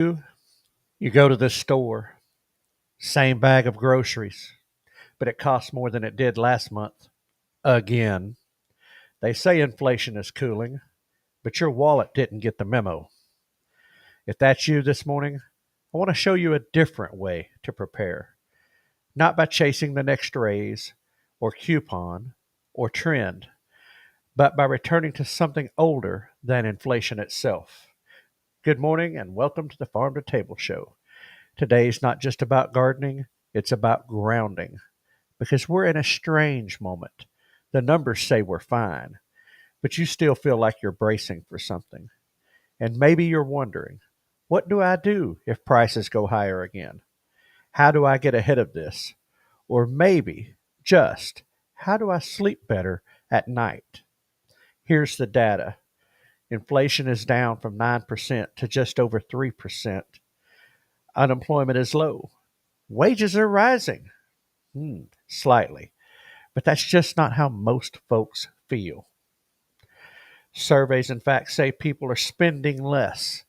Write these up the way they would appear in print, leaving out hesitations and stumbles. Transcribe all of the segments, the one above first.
You go to the store, same bag of groceries, but it costs more than it did last month. Again. They say inflation is cooling, but your wallet didn't get the memo. If that's you this morning, I want to show you a different way to prepare. Not by chasing the next raise or coupon or trend, but by returning to something older than inflation itself. Good morning and welcome to the Farm to Table Show. Today's not just about gardening, it's about grounding because we're in a strange moment. The numbers say we're fine, but you still feel like you're bracing for something. And maybe you're wondering, what do I do if prices go higher again? How do I get ahead of this? Or maybe, just, how do I sleep better at night? Here's the data. Inflation is down from 9% to just over 3%. Unemployment is low. Wages are rising. Slightly. But that's just not how most folks feel. Surveys, in fact, say people are spending less,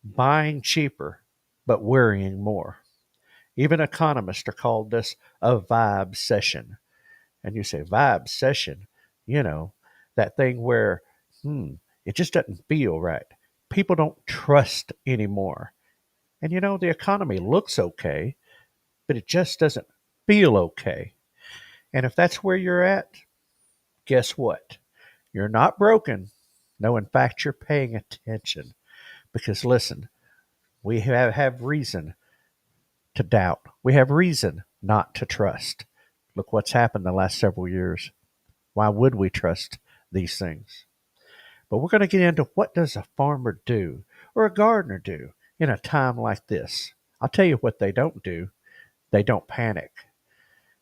buying cheaper, but worrying more. Even economists are called this a vibe session. And you say, vibe session? You know, that thing where, it just doesn't feel right. People don't trust anymore. And the economy looks okay, but it just doesn't feel okay. And if that's where you're at, guess what? You're not broken. No, in fact, you're paying attention. Because listen, we have reason to doubt. We have reason not to trust. Look what's happened the last several years. Why would we trust these things? But we're going to get into what does a farmer do or a gardener do in a time like this. I'll tell you what they don't do. They don't panic.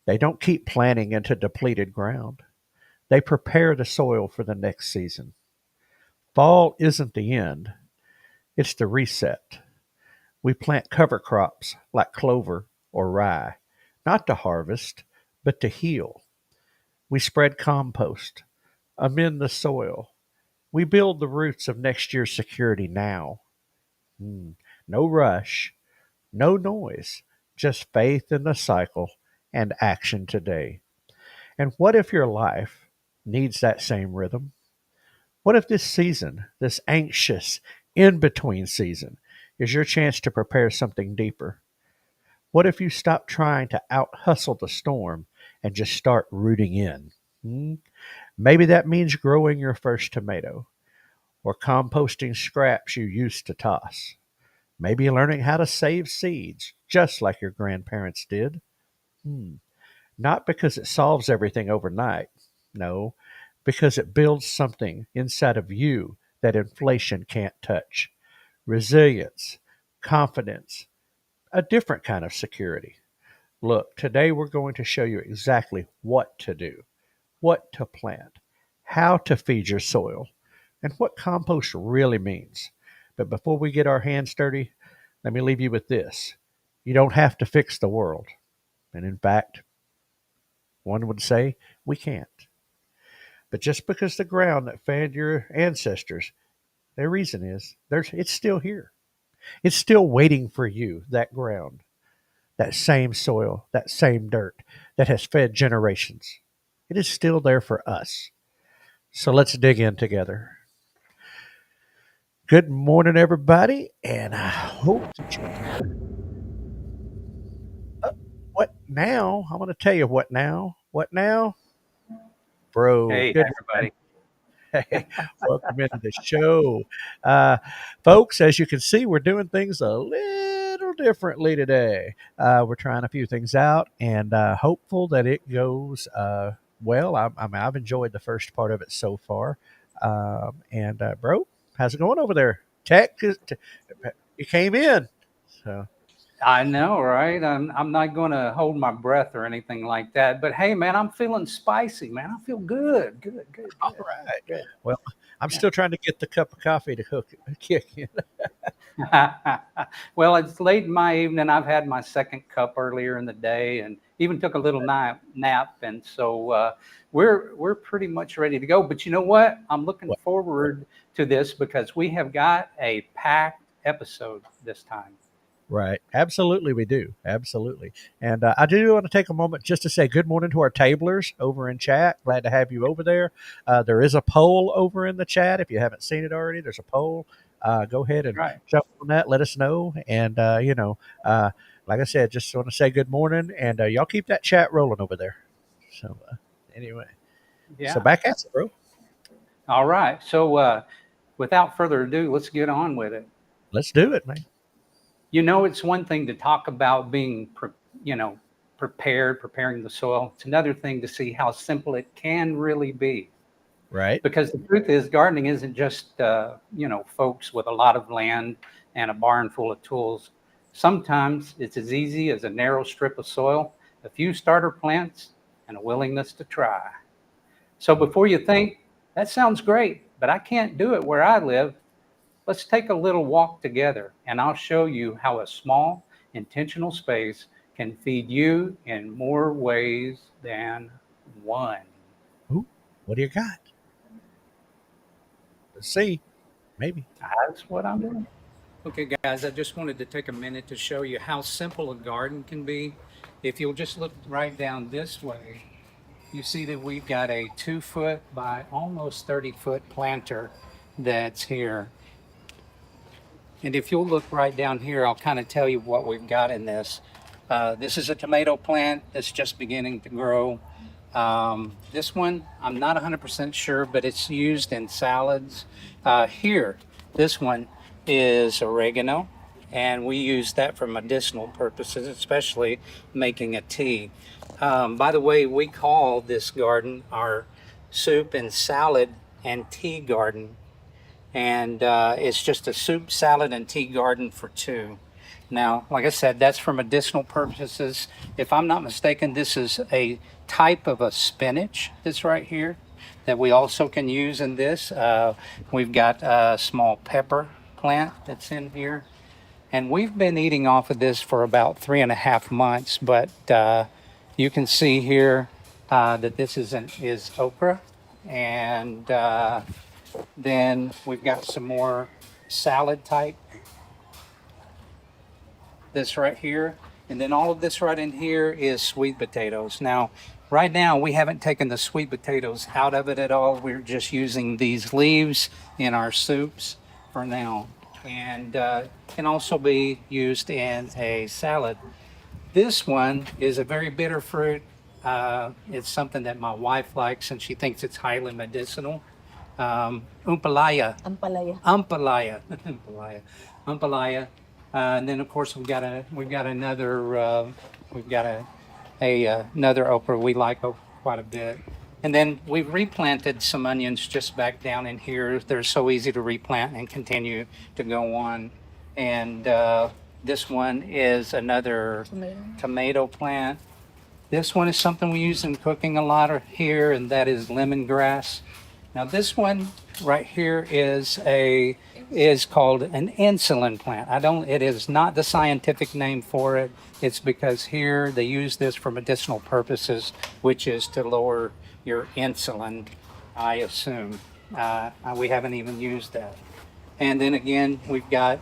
They don't keep planting into depleted ground. They prepare the soil for the next season. Fall isn't the end. It's the reset. We plant cover crops like clover or rye, not to harvest, but to heal. We spread compost, amend the soil. We build the roots of next year's security now. No rush, no noise, just faith in the cycle and action today. And what if your life needs that same rhythm? What if this season, this anxious in between season, is your chance to prepare something deeper? What if you stop trying to out hustle the storm and just start rooting in? Hmm? Maybe that means growing your first tomato or composting scraps you used to toss. Maybe learning how to save seeds, just like your grandparents did. Hmm. Not because it solves everything overnight. No, because it builds something inside of you that inflation can't touch. Resilience, confidence, a different kind of security. Look, today we're going to show you exactly what to do, what to plant, how to feed your soil, and what compost really means. But before we get our hands dirty, let me leave you with this. You don't have to fix the world. And in fact, one would say we can't. But just because the ground that fed your ancestors, their reason is it's still here. It's still waiting for you, that ground, that same soil, that same dirt that has fed generations. It is still there for us. So let's dig in together. Good morning, everybody, and I hope that you. What now? I'm going to tell you what now. What now, bro? Hey, Good everybody. morning. Welcome into the show, uh, folks. As you can see, we're doing things a little differently today. We're trying a few things out, and hopeful that it goes well. I've enjoyed the first part of it so far. And bro, how's it going over there? You came in, so I know, right? I'm not going to hold my breath or anything like that. But hey, man, I'm feeling spicy, man. I feel good, good, good, all good, right. good. Well, I'm Yeah. still trying to get the cup of coffee to kick in. Well, it's late in my evening. I've had my second cup earlier in the day, and even took a little nap. And so we're pretty much ready to go. But you know what? I'm looking What? forward to this because we have got a packed episode this time. Right. Absolutely, we do. Absolutely. And I do want to take a moment just to say good morning to our tablers over in chat. Glad to have you over there. There is a poll over in the chat. If you haven't seen it already, there's a poll. Go ahead and Right. jump on that. Let us know. And, like I said, just want to say good morning. And y'all keep that chat rolling over there. So, anyway, so Yeah. back at it, bro. All right. So without further ado, let's get on with it. Let's do it, man. It's one thing to talk about being, preparing the soil. It's another thing to see how simple it can really be. Right. Because the truth is, gardening isn't just, folks with a lot of land and a barn full of tools. Sometimes it's as easy as a narrow strip of soil, a few starter plants, and a willingness to try. So before you think, that sounds great, but I can't do it where I live, let's take a little walk together, and I'll show you how a small, intentional space can feed you in more ways than one. Ooh, what do you got? Let's see. Maybe. That's what I'm doing. Okay, guys, I just wanted to take a minute to show you how simple a garden can be. If you'll just look right down this way, you see that we've got a 2-foot by almost 30-foot planter that's here. And if you'll look right down here, I'll kind of tell you what we've got in this. This is a tomato plant that's just beginning to grow. This one, I'm not 100% sure, but it's used in salads. Here, this one is oregano, and we use that for medicinal purposes, especially making a tea. By the way, we call this garden our soup and salad and tea garden. And it's just a soup, salad, and tea garden for two. Now, like I said, that's for medicinal purposes. If I'm not mistaken, this is a type of a spinach that's right here that we also can use in this. We've got a small pepper plant that's in here. And we've been eating off of this for about 3.5 months, but you can see here that this is okra. And then we've got some more salad type, this right here. And then all of this right in here is sweet potatoes. Now, right now, we haven't taken the sweet potatoes out of it at all. We're just using these leaves in our soups for now. And can also be used in a salad. This one is a very bitter fruit. It's something that my wife likes, and she thinks it's highly medicinal. Umpalaya. Ampalaya. Umpalaya. Umpalaya. Umpalaya. And then of course we've got another another okra. We like okra quite a bit. And then we've replanted some onions just back down in here. They're so easy to replant and continue to go on. And this one is another tomato plant. This one is something we use in cooking a lot here, and that is lemongrass. Now this one right here is called an insulin plant. It is not the scientific name for it. It's because here they use this for medicinal purposes, which is to lower your insulin, I assume. We haven't even used that. And then again, we've got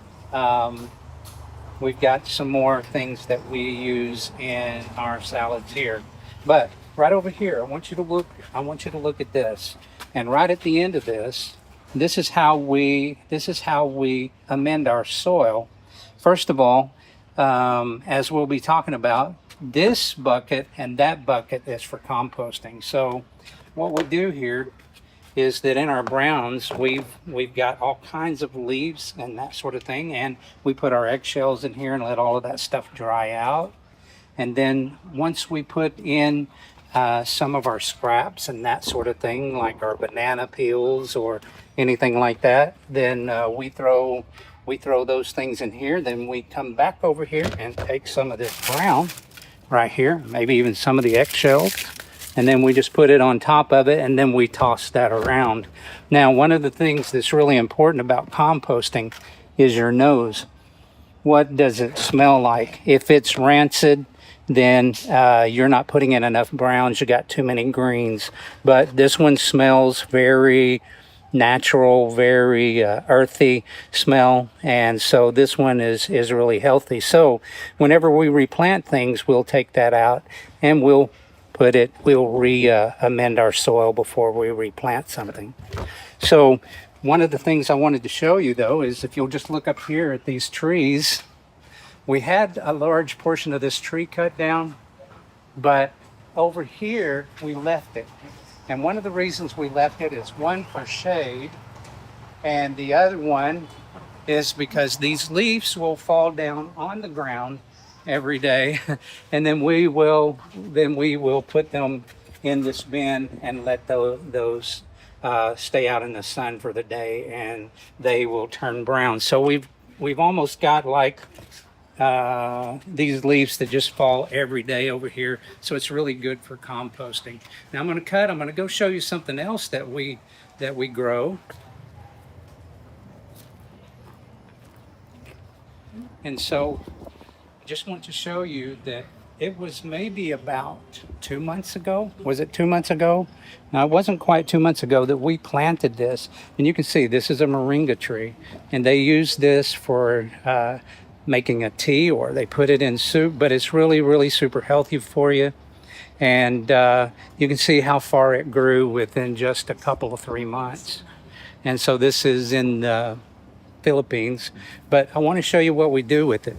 some more things that we use in our salads here. But right over here, I want you to look at this. And right at the end of this is how we amend our soil. First of all, as we'll be talking about, this bucket and that bucket is for composting. So what we do here is that in our browns, we've got all kinds of leaves and that sort of thing, and we put our eggshells in here and let all of that stuff dry out. And then once we put in some of our scraps and that sort of thing, like our banana peels or anything like that, then we throw those things in here. Then we come back over here and take some of this brown right here, maybe even some of the eggshells, and then we just put it on top of it, and then we toss that around. Now, one of the things that's really important about composting is your nose. What does it smell like? If it's rancid, then you're not putting in enough browns. You got too many greens. But this one smells very natural, very earthy smell, and so this one is really healthy. So whenever we replant things, we'll take that out and we'll amend our soil before we replant something. So one of the things I wanted to show you though is if you'll just look up here at these trees, we had a large portion of this tree cut down, but over here we left it. And one of the reasons we left it is one for shade, and the other one is because these leaves will fall down on the ground every day, and then we will put them in this bin and let those stay out in the sun for the day, and they will turn brown. So we've almost got like these leaves that just fall every day over here. So it's really good for composting. Now I'm going to go show you something else that we grow. And so I just want to show you that it was maybe about 2 months ago. Was it 2 months ago? No, it wasn't quite 2 months ago that we planted this. And you can see this is a moringa tree. And they use this for making a tea, or they put it in soup, but it's really, really super healthy for you. And you can see how far it grew within just a couple of 3 months. And so this is in the Philippines, but I want to show you what we do with it.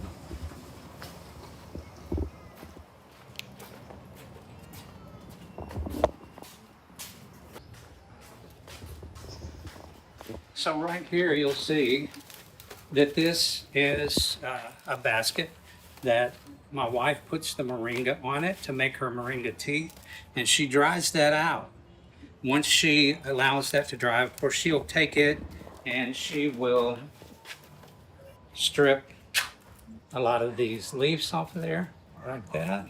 So right here, you'll see that this is a basket that my wife puts the moringa on it to make her moringa tea, and she dries that out. Once she allows that to dry, of course, she'll take it and she will strip a lot of these leaves off of there, like that.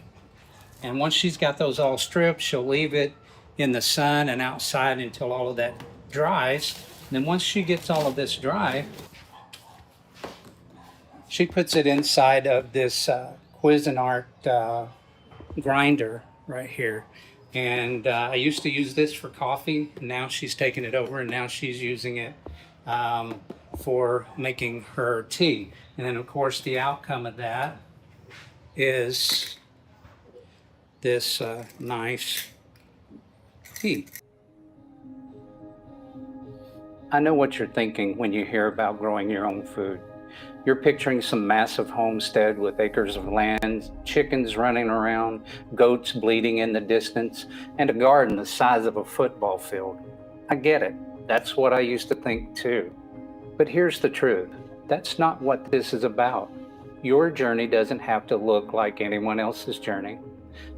And once she's got those all stripped, she'll leave it in the sun and outside until all of that dries. And then once she gets all of this dry, she puts it inside of this Cuisinart grinder right here. And I used to use this for coffee. Now she's taken it over, and now she's using it for making her tea. And then, of course, the outcome of that is this nice tea. I know what you're thinking when you hear about growing your own food. You're picturing some massive homestead with acres of land, chickens running around, goats bleating in the distance, and a garden the size of a football field. I get it. That's what I used to think too. But here's the truth. That's not what this is about. Your journey doesn't have to look like anyone else's journey.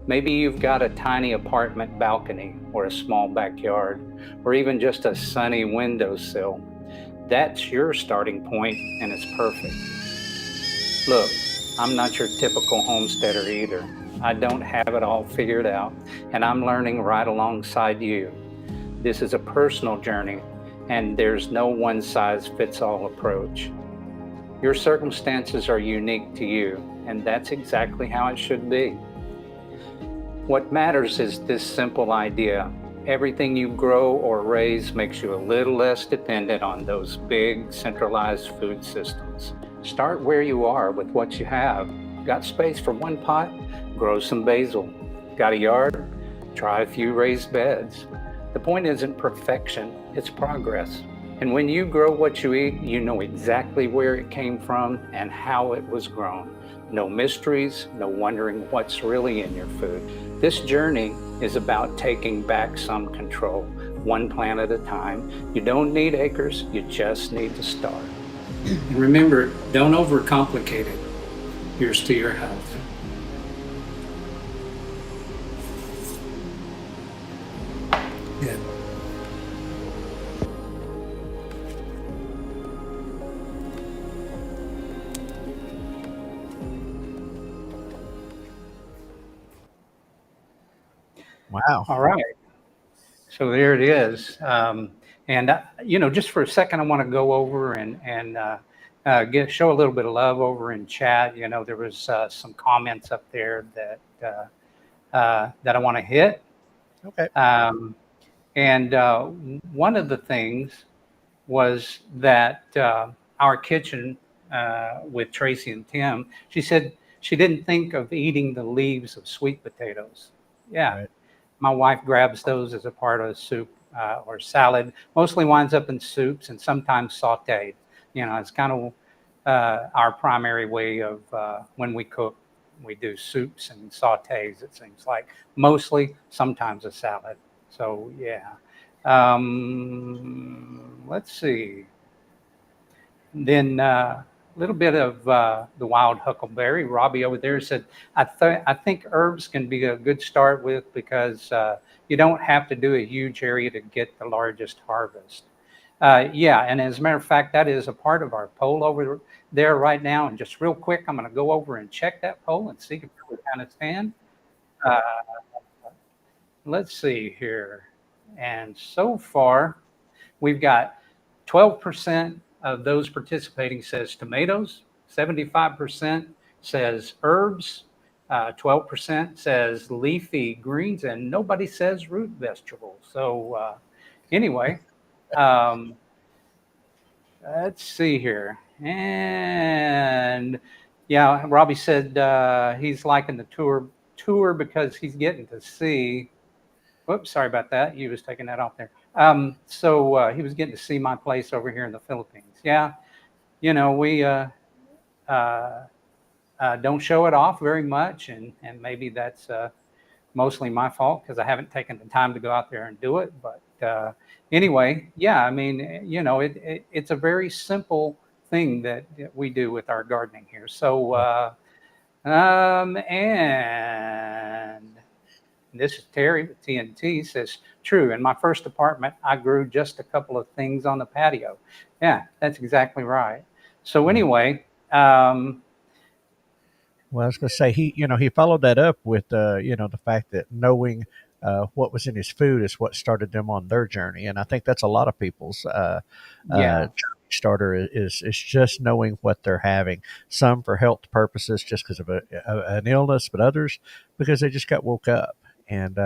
Maybe you've got a tiny apartment balcony or a small backyard, or even just a sunny windowsill. That's your starting point, and it's perfect. Look, I'm not your typical homesteader either. I don't have it all figured out, and I'm learning right alongside you. This is a personal journey, and there's no one-size-fits-all approach. Your circumstances are unique to you, and that's exactly how it should be. What matters is this simple idea. Everything you grow or raise makes you a little less dependent on those big centralized food systems. Start where you are with what you have. Got space for one pot? Grow some basil. Got a yard? Try a few raised beds. The point isn't perfection, it's progress. And when you grow what you eat, you know exactly where it came from and how it was grown. No mysteries, no wondering what's really in your food. This journey is about taking back some control, one plant at a time. You don't need acres, you just need to start. And remember, don't overcomplicate it. Here's to your health. Yeah. Wow. All right. So there it is. Just for a second, I want to go over and show a little bit of love over in chat. There was some comments up there that I want to hit. Okay. And one of the things was that our kitchen with Tracy and Tim, she said she didn't think of eating the leaves of sweet potatoes. Yeah, Right. my wife grabs those as a part of soup or salad. Mostly winds up in soups and sometimes sautéed. You know, it's kind of our primary way of when we cook. We do soups and sautés. It seems like mostly, sometimes a salad. So yeah. Let's see. Then a little bit of the wild huckleberry. Robbie over there said, I think herbs can be a good start with because you don't have to do a huge area to get the largest harvest. Yeah, and as a matter of fact, that is a part of our poll over there right now. And just real quick, I'm going to go over and check that poll and see if we kind of stand. Uh, let's see here. And so far, we've got 12% of those participating says tomatoes, 75% says herbs, 12% says leafy greens, and nobody says root vegetables. So, anyway, um, let's see here. And yeah, Robbie said he's liking the tour because he's getting to see. Whoops, sorry about that. You was taking that off there. So he was getting to see my place over here in the Philippines. Yeah, you know we uh, don't show it off very much, and maybe that's mostly my fault because I haven't taken the time to go out there and do it. But anyway, yeah, I mean, you know, it's a very simple thing that we do with our gardening here. So and this is Terry with TNT says, true. In my first apartment, I grew just a couple of things on the patio. Yeah, that's exactly right. So Yeah. anyway, Well, I was going to say he followed that up with the fact that knowing what was in his food is what started them on their journey, and I think that's a lot of people's yeah, journey starter is just knowing what they're having. Some for health purposes, just because of an illness, but others because they just got woke up. And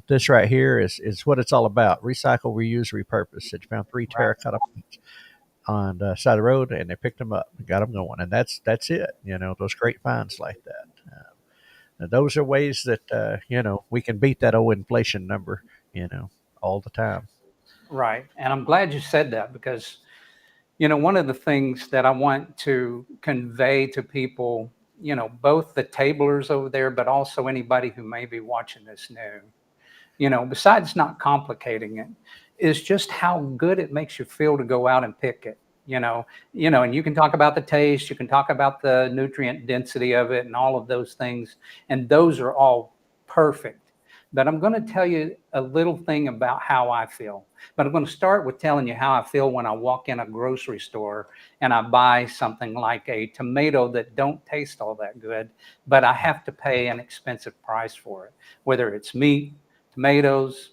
this right here is what it's all about: recycle, reuse, repurpose. They found three right, terracotta pots on the side of the road, and they picked them up and got them going. And that's it. Those great finds like that. And those are ways that we can beat that old inflation number. All the time. right. And I'm glad you said that because, you know, one of the things that I want to convey to people, you know, both the tablers over there, but also anybody who may be watching this new, you know, besides not complicating it, is just how good it makes you feel to go out and pick it. And you can talk about the taste, you can talk about the nutrient density of it, and all of those things, and those are all perfect. But I'm going to tell you a little thing about how I feel. But I'm going to start with telling you how I feel when I walk in a grocery store and I buy something like a tomato that don't taste all that good, but I have to pay an expensive price for it, whether it's meat, tomatoes,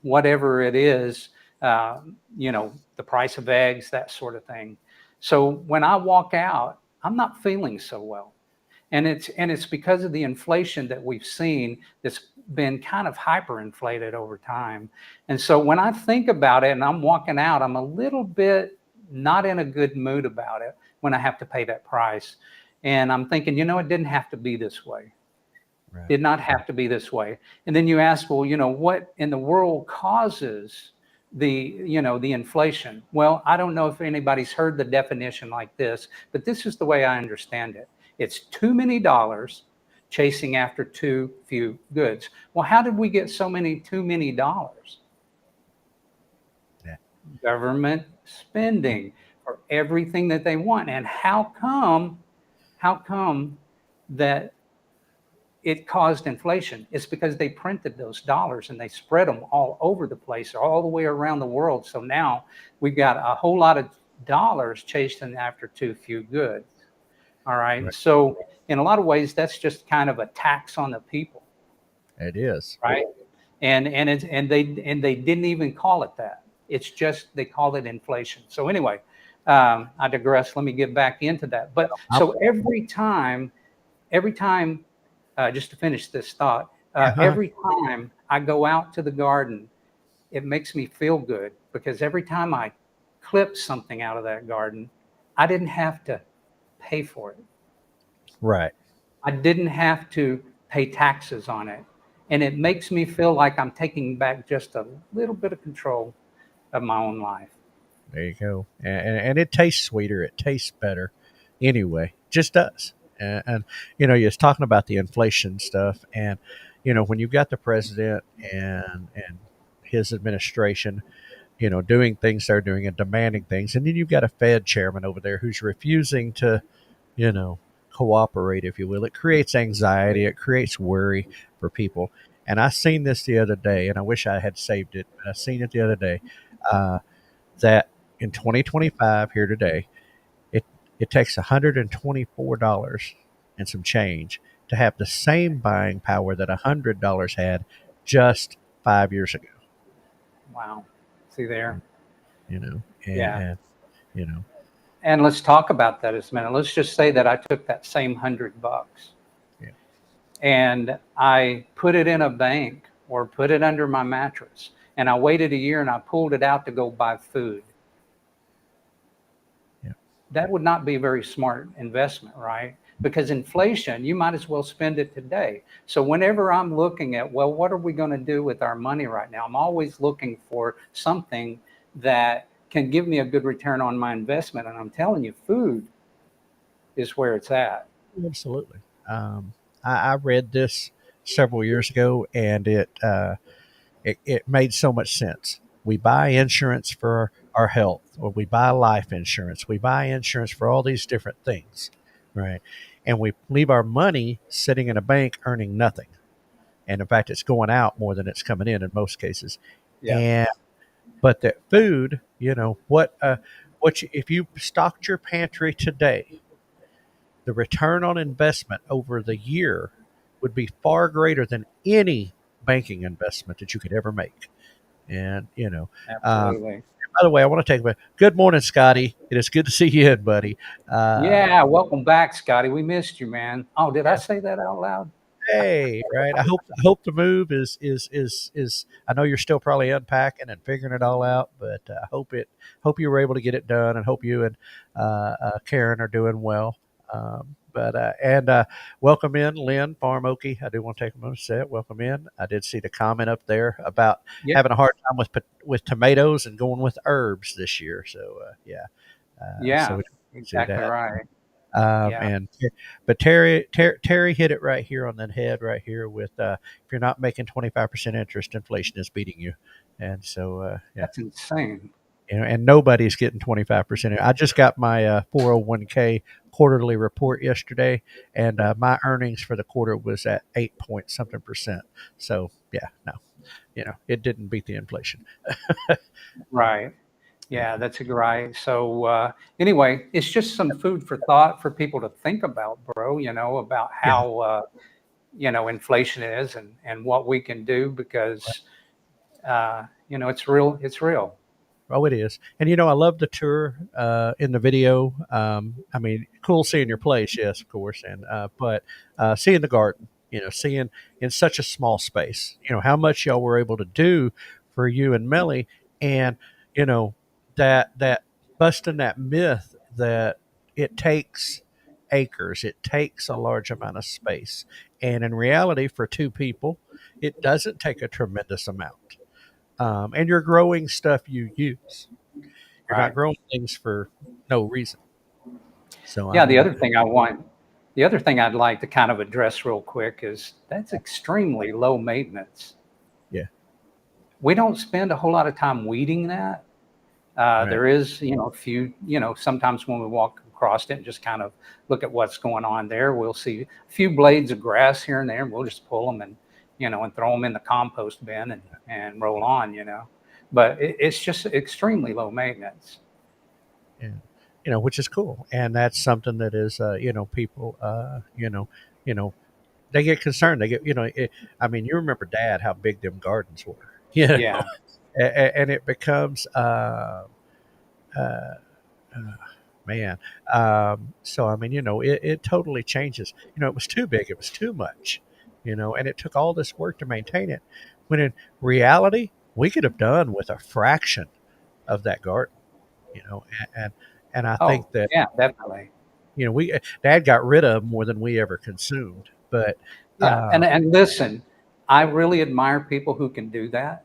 whatever it is, the price of eggs, that sort of thing. So when I walk out, I'm not feeling so well. And it's because of the inflation that we've seen that's been kind of hyperinflated over time. And so when I think about it and I'm walking out, I'm a little bit not in a good mood about it when I have to pay that price. And I'm thinking, it didn't have to be this way. Right. Did not have to be this way. And then you ask, well, what in the world causes the inflation? Well, I don't know if anybody's heard the definition like this, but this is the way I understand it. It's too many dollars chasing after too few goods. Well, how did we get so many too many dollars? Yeah. Government spending for everything that they want. And how come that it caused inflation? It's because they printed those dollars and they spread them all over the place, all the way around the world. So now we've got a whole lot of dollars chasing after too few goods. All right. Right. So in a lot of ways, that's just kind of a tax on the people, It is. right? And they didn't even call it that. It's just they call it inflation. So anyway, I digress. Let me get back into that. But I'm, so every time, just to finish this thought, yeah. every time I go out to the garden, it makes me feel good because every time I clip something out of that garden, I didn't have to pay for it. Right. I didn't have to pay taxes on it. And it makes me feel like I'm taking back just a little bit of control of my own life. There you go. And it tastes sweeter. It tastes better anyway. Just does. And you're talking about the inflation stuff. And, when you've got the president and his administration, doing things they're doing and demanding things. And then you've got a Fed chairman over there who's refusing to, you know, cooperate, if you will. It creates anxiety. It creates worry for people. And I seen this the other day, and I wish I had saved it, but I seen it the other day. Uh, that in 2025 here today, it it takes $124 and some change to have the same buying power that $100 had just 5 years ago. Wow. See there? You know, and, Yeah. and you know, And let's talk about that as a minute. Let's just say that I took that same $100 yeah, and I put it in a bank or put it under my mattress and I waited a year and I pulled it out to go buy food. yeah, That would not be a very smart investment, right? Because inflation, you might as well spend it today. So whenever I'm looking at, well, what are we going to do with our money right now? I'm always looking for something that can give me a good return on my investment. And I'm telling you, food is where it's at. absolutely. I read this several years ago, and it made so much sense. We buy insurance for our health, or we buy life insurance. We buy insurance for all these different things, right? And we leave our money sitting in a bank earning nothing. And in fact, it's going out more than it's coming in most cases. Yeah. And but that food, if you stocked your pantry today, the return on investment over the year would be far greater than any banking investment that you could ever make. And uh, Absolutely. by the way, I want to take a good morning, Scotty. It is good to see you in, buddy. Uh, Yeah. Welcome back, Scotty. We missed you, man. Oh, did I yeah, say that out loud? hey, right. I hope the move is. I know you're still probably unpacking and figuring it all out, but hope you were able to get it done, and hope you and Karen are doing well. And welcome in, Lynn Farm Okie. I do want to take a moment to say it. Welcome in. I did see the comment up there about Yeah. having a hard time with tomatoes and going with herbs this year. So yeah, so Yeah. we see Exactly that. right. Yeah. And but Terry hit it right here on the head right here with if you're not making 25% interest, inflation is beating you. And so yeah, That's insane. and nobody's getting 25%. I just got my 401k quarterly report yesterday, and my earnings for the quarter was at 8 point something percent. So yeah, no, it didn't beat the inflation. Right. Yeah, Yeah, that's right. So anyway, it's just some food for thought for people to think about, bro. About yeah. how inflation is and what we can do because it's real. It's real. Oh, it is. And I love the tour in the video. I mean, cool seeing your place, yes, of course, and but seeing the garden, seeing in such a small space, how much y'all were able to do for you and Melly, and you know that busting that myth that it takes acres, it takes a large amount of space, and in reality, for two people, it doesn't take a tremendous amount, and you're growing stuff you use. You're not Right. growing things for no reason. So I Yeah. The mean, other thing the other thing I'd like to kind of address real quick is that's extremely low maintenance. yeah, We don't spend a whole lot of time weeding that. right, There is, a few, sometimes when we walk across it and just kind of look at what's going on there, we'll see a few blades of grass here and there, and we'll just pull them and throw them in the compost bin and roll on. But it's just extremely low maintenance. yeah, which is cool, and that's something that is, people, you know, they get concerned. They get, I mean, you remember, Dad, how big them gardens were, Yeah, and it becomes, uh, uh, man. So I mean, it totally changes. It was too big. It was too much. And it took all this work to maintain it. When in reality, we could have done with a fraction of that garden, you know, and I Oh, think that, yeah, definitely. we Dad got rid of more than we ever consumed, but Yeah, uh, and listen, I really admire people who can do that,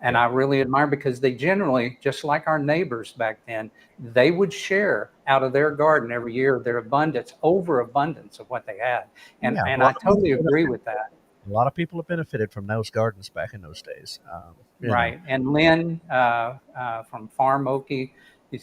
and yeah, I really admire because they generally, just like our neighbors back then, they would share out of their garden every year their abundance, overabundance of what they had, and yeah, and I totally agree with that. a lot of people have benefited from those gardens back in those days. Right. And Lynn from Farm Okie,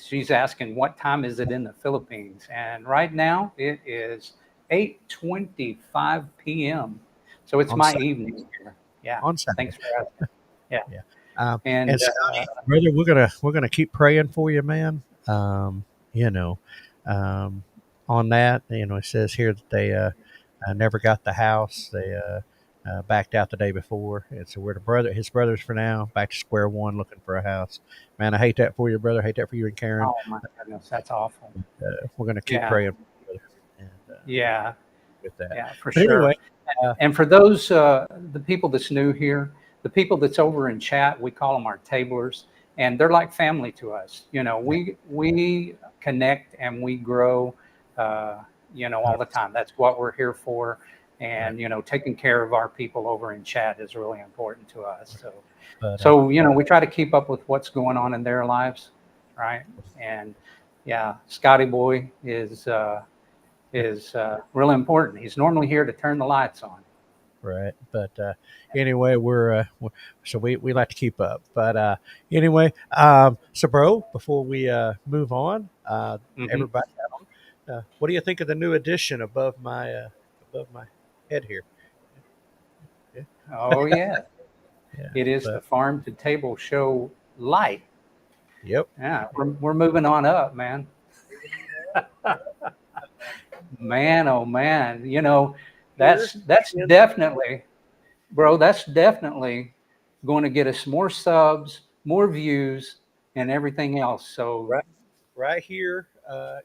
she's asking what time is it in the Philippines? And right now it is 8:25 p.m. So it's on my Sa- evening here. Yeah. on Saturday. Thanks for asking. Yeah. Yeah. And And Scotty, brother, we're gonna keep praying for you, man. You know, um, on that, it says here that they never got the house. They backed out the day before, and so we're his brothers for now, back to square one, looking for a house. Man, I hate that for you, brother. I hate that for you and Karen. oh my goodness, that's awful. We're gonna keep Yeah. praying for you, brother, and Yeah. with that. Yeah, for But anyway, sure. uh, And for those, the people that's new here, the people that's over in chat, we call them our tablers, and they're like family to us. yeah, We connect and we grow, all the time. That's what we're here for. right, And taking care of our people over in chat is really important to us. right. So, But we try to keep up with what's going on in their lives, right? And yeah, Scotty Boy is really important. He's normally here to turn the lights on. right. But anyway, so we like to keep up. But anyway, so bro, before we move on, Hmm. everybody, what do you think of the new addition above my head here? Yeah, Oh yeah, yeah. it is the But farm to table show light. yep, Yeah, we're moving on up, man. Man, oh man, here that's in definitely, bro. That's definitely going to get us more subs, more views, and everything else. So right right here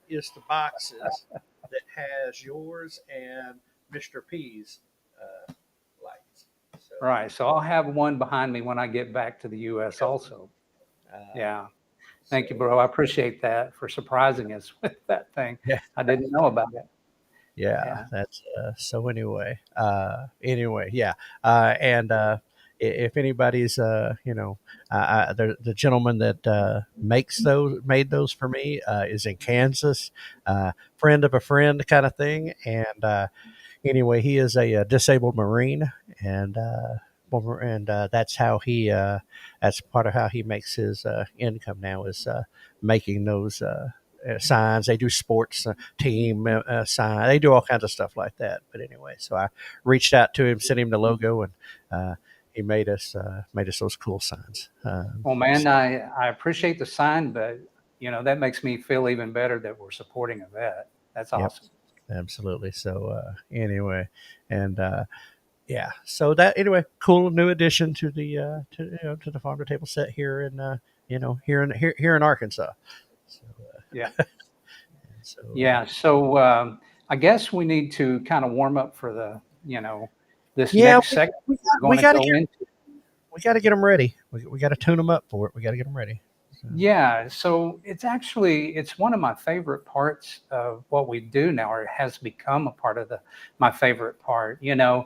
is the boxes that has yours and Mr. P's lights. So right, so I'll have one behind me when I get back to the U.S. yep. Also. Uh, Yeah. so Thank you, bro. I appreciate that for surprising us with that thing. yeah. I didn't know about it. Yeah, Yeah. that's so anyway, yeah, and if anybody's the gentleman that made those for me is in Kansas, friend of a friend kind of thing, and anyway, he is a, disabled Marine, and that's how that's part of how he makes his income now is making those signs. They do sports team sign. They do all kinds of stuff like that. But anyway, so I reached out to him, sent him the logo, and he made us those cool signs. Well, man, So, I appreciate the sign, but that makes me feel even better that we're supporting a vet. That's yep, awesome. absolutely. So anyway, and yeah, so that anyway, cool new addition to the farm to table set here in here in Arkansas. So Yeah. so Yeah. So I guess we need to kind of warm up for this yeah, next segment we're we going to got to go into. them ready. We got to tune them up for it. We got to get them ready. So, Yeah, so it's one of my favorite parts of what we do now, or it has become a part of my favorite part. The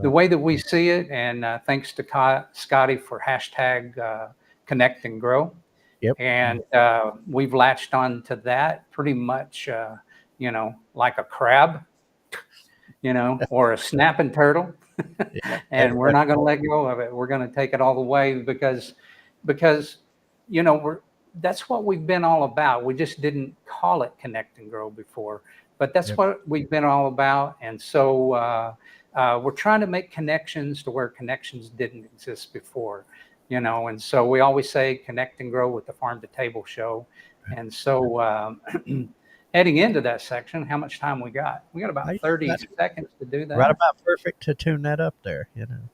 right. way that we see it, and thanks to Scotty for hashtag connect and grow, Yep. and we've latched on to that pretty much, like a crab, or a snapping turtle, Yeah. and we're not going to let go of it. We're going to take it all the way because we're that's what we've been all about. We just didn't call it connect and grow before, but that's Yep. what we've been all about. And so we're trying to make connections to where connections didn't exist before. And so we always say connect and grow with the farm to table show. And so heading into that section, how much time we got? We got about 30 That's seconds to do right that. about perfect to tune that up there.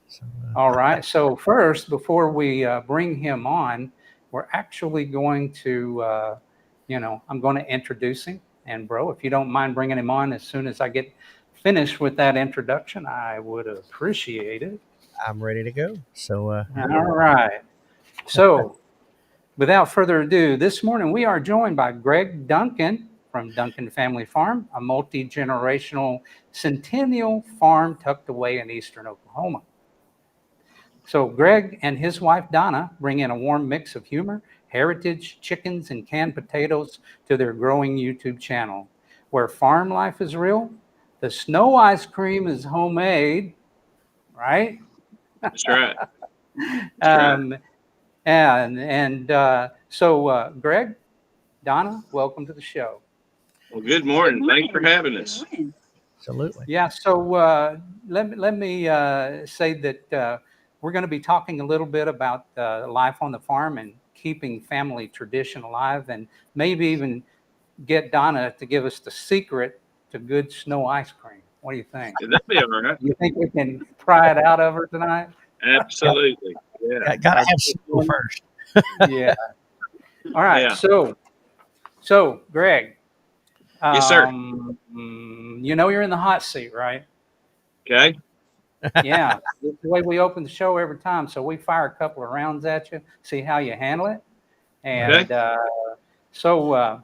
So All right. So first, before we bring him on, we're actually going to, I'm going to introduce him. And bro, if you don't mind bringing him on as soon as I get finished with that introduction, I would appreciate it. I'm ready to go. So All right. So, without further ado, this morning we are joined by Greg Duncan from Duncan Family Farm, a multi generational centennial farm tucked away in eastern Oklahoma. So, Greg and his wife Donna bring in a warm mix of humor, heritage, chickens, and canned potatoes to their growing YouTube channel. Where farm life is real, the snow ice cream is homemade, right? That's right. That's right. Um, and Greg, Donna, welcome to the show. Well, good morning. Thanks for having us. Absolutely. Yeah, so let me say that we're going to be talking a little bit about life on the farm and keeping family tradition alive, and maybe even get Donna to give us the secret to good snow ice cream. What do you think? Yeah, that'll be all right. You think we can pry it out of her tonight? Got, Absolutely. Yeah. gotta have snow first. Yeah. All right. Yeah. So Greg, Yes, sir. you know you're in the hot seat, right? Okay. Yeah, it's the way we open the show every time. So we fire a couple of rounds at you, see how you handle it. Okay. And so,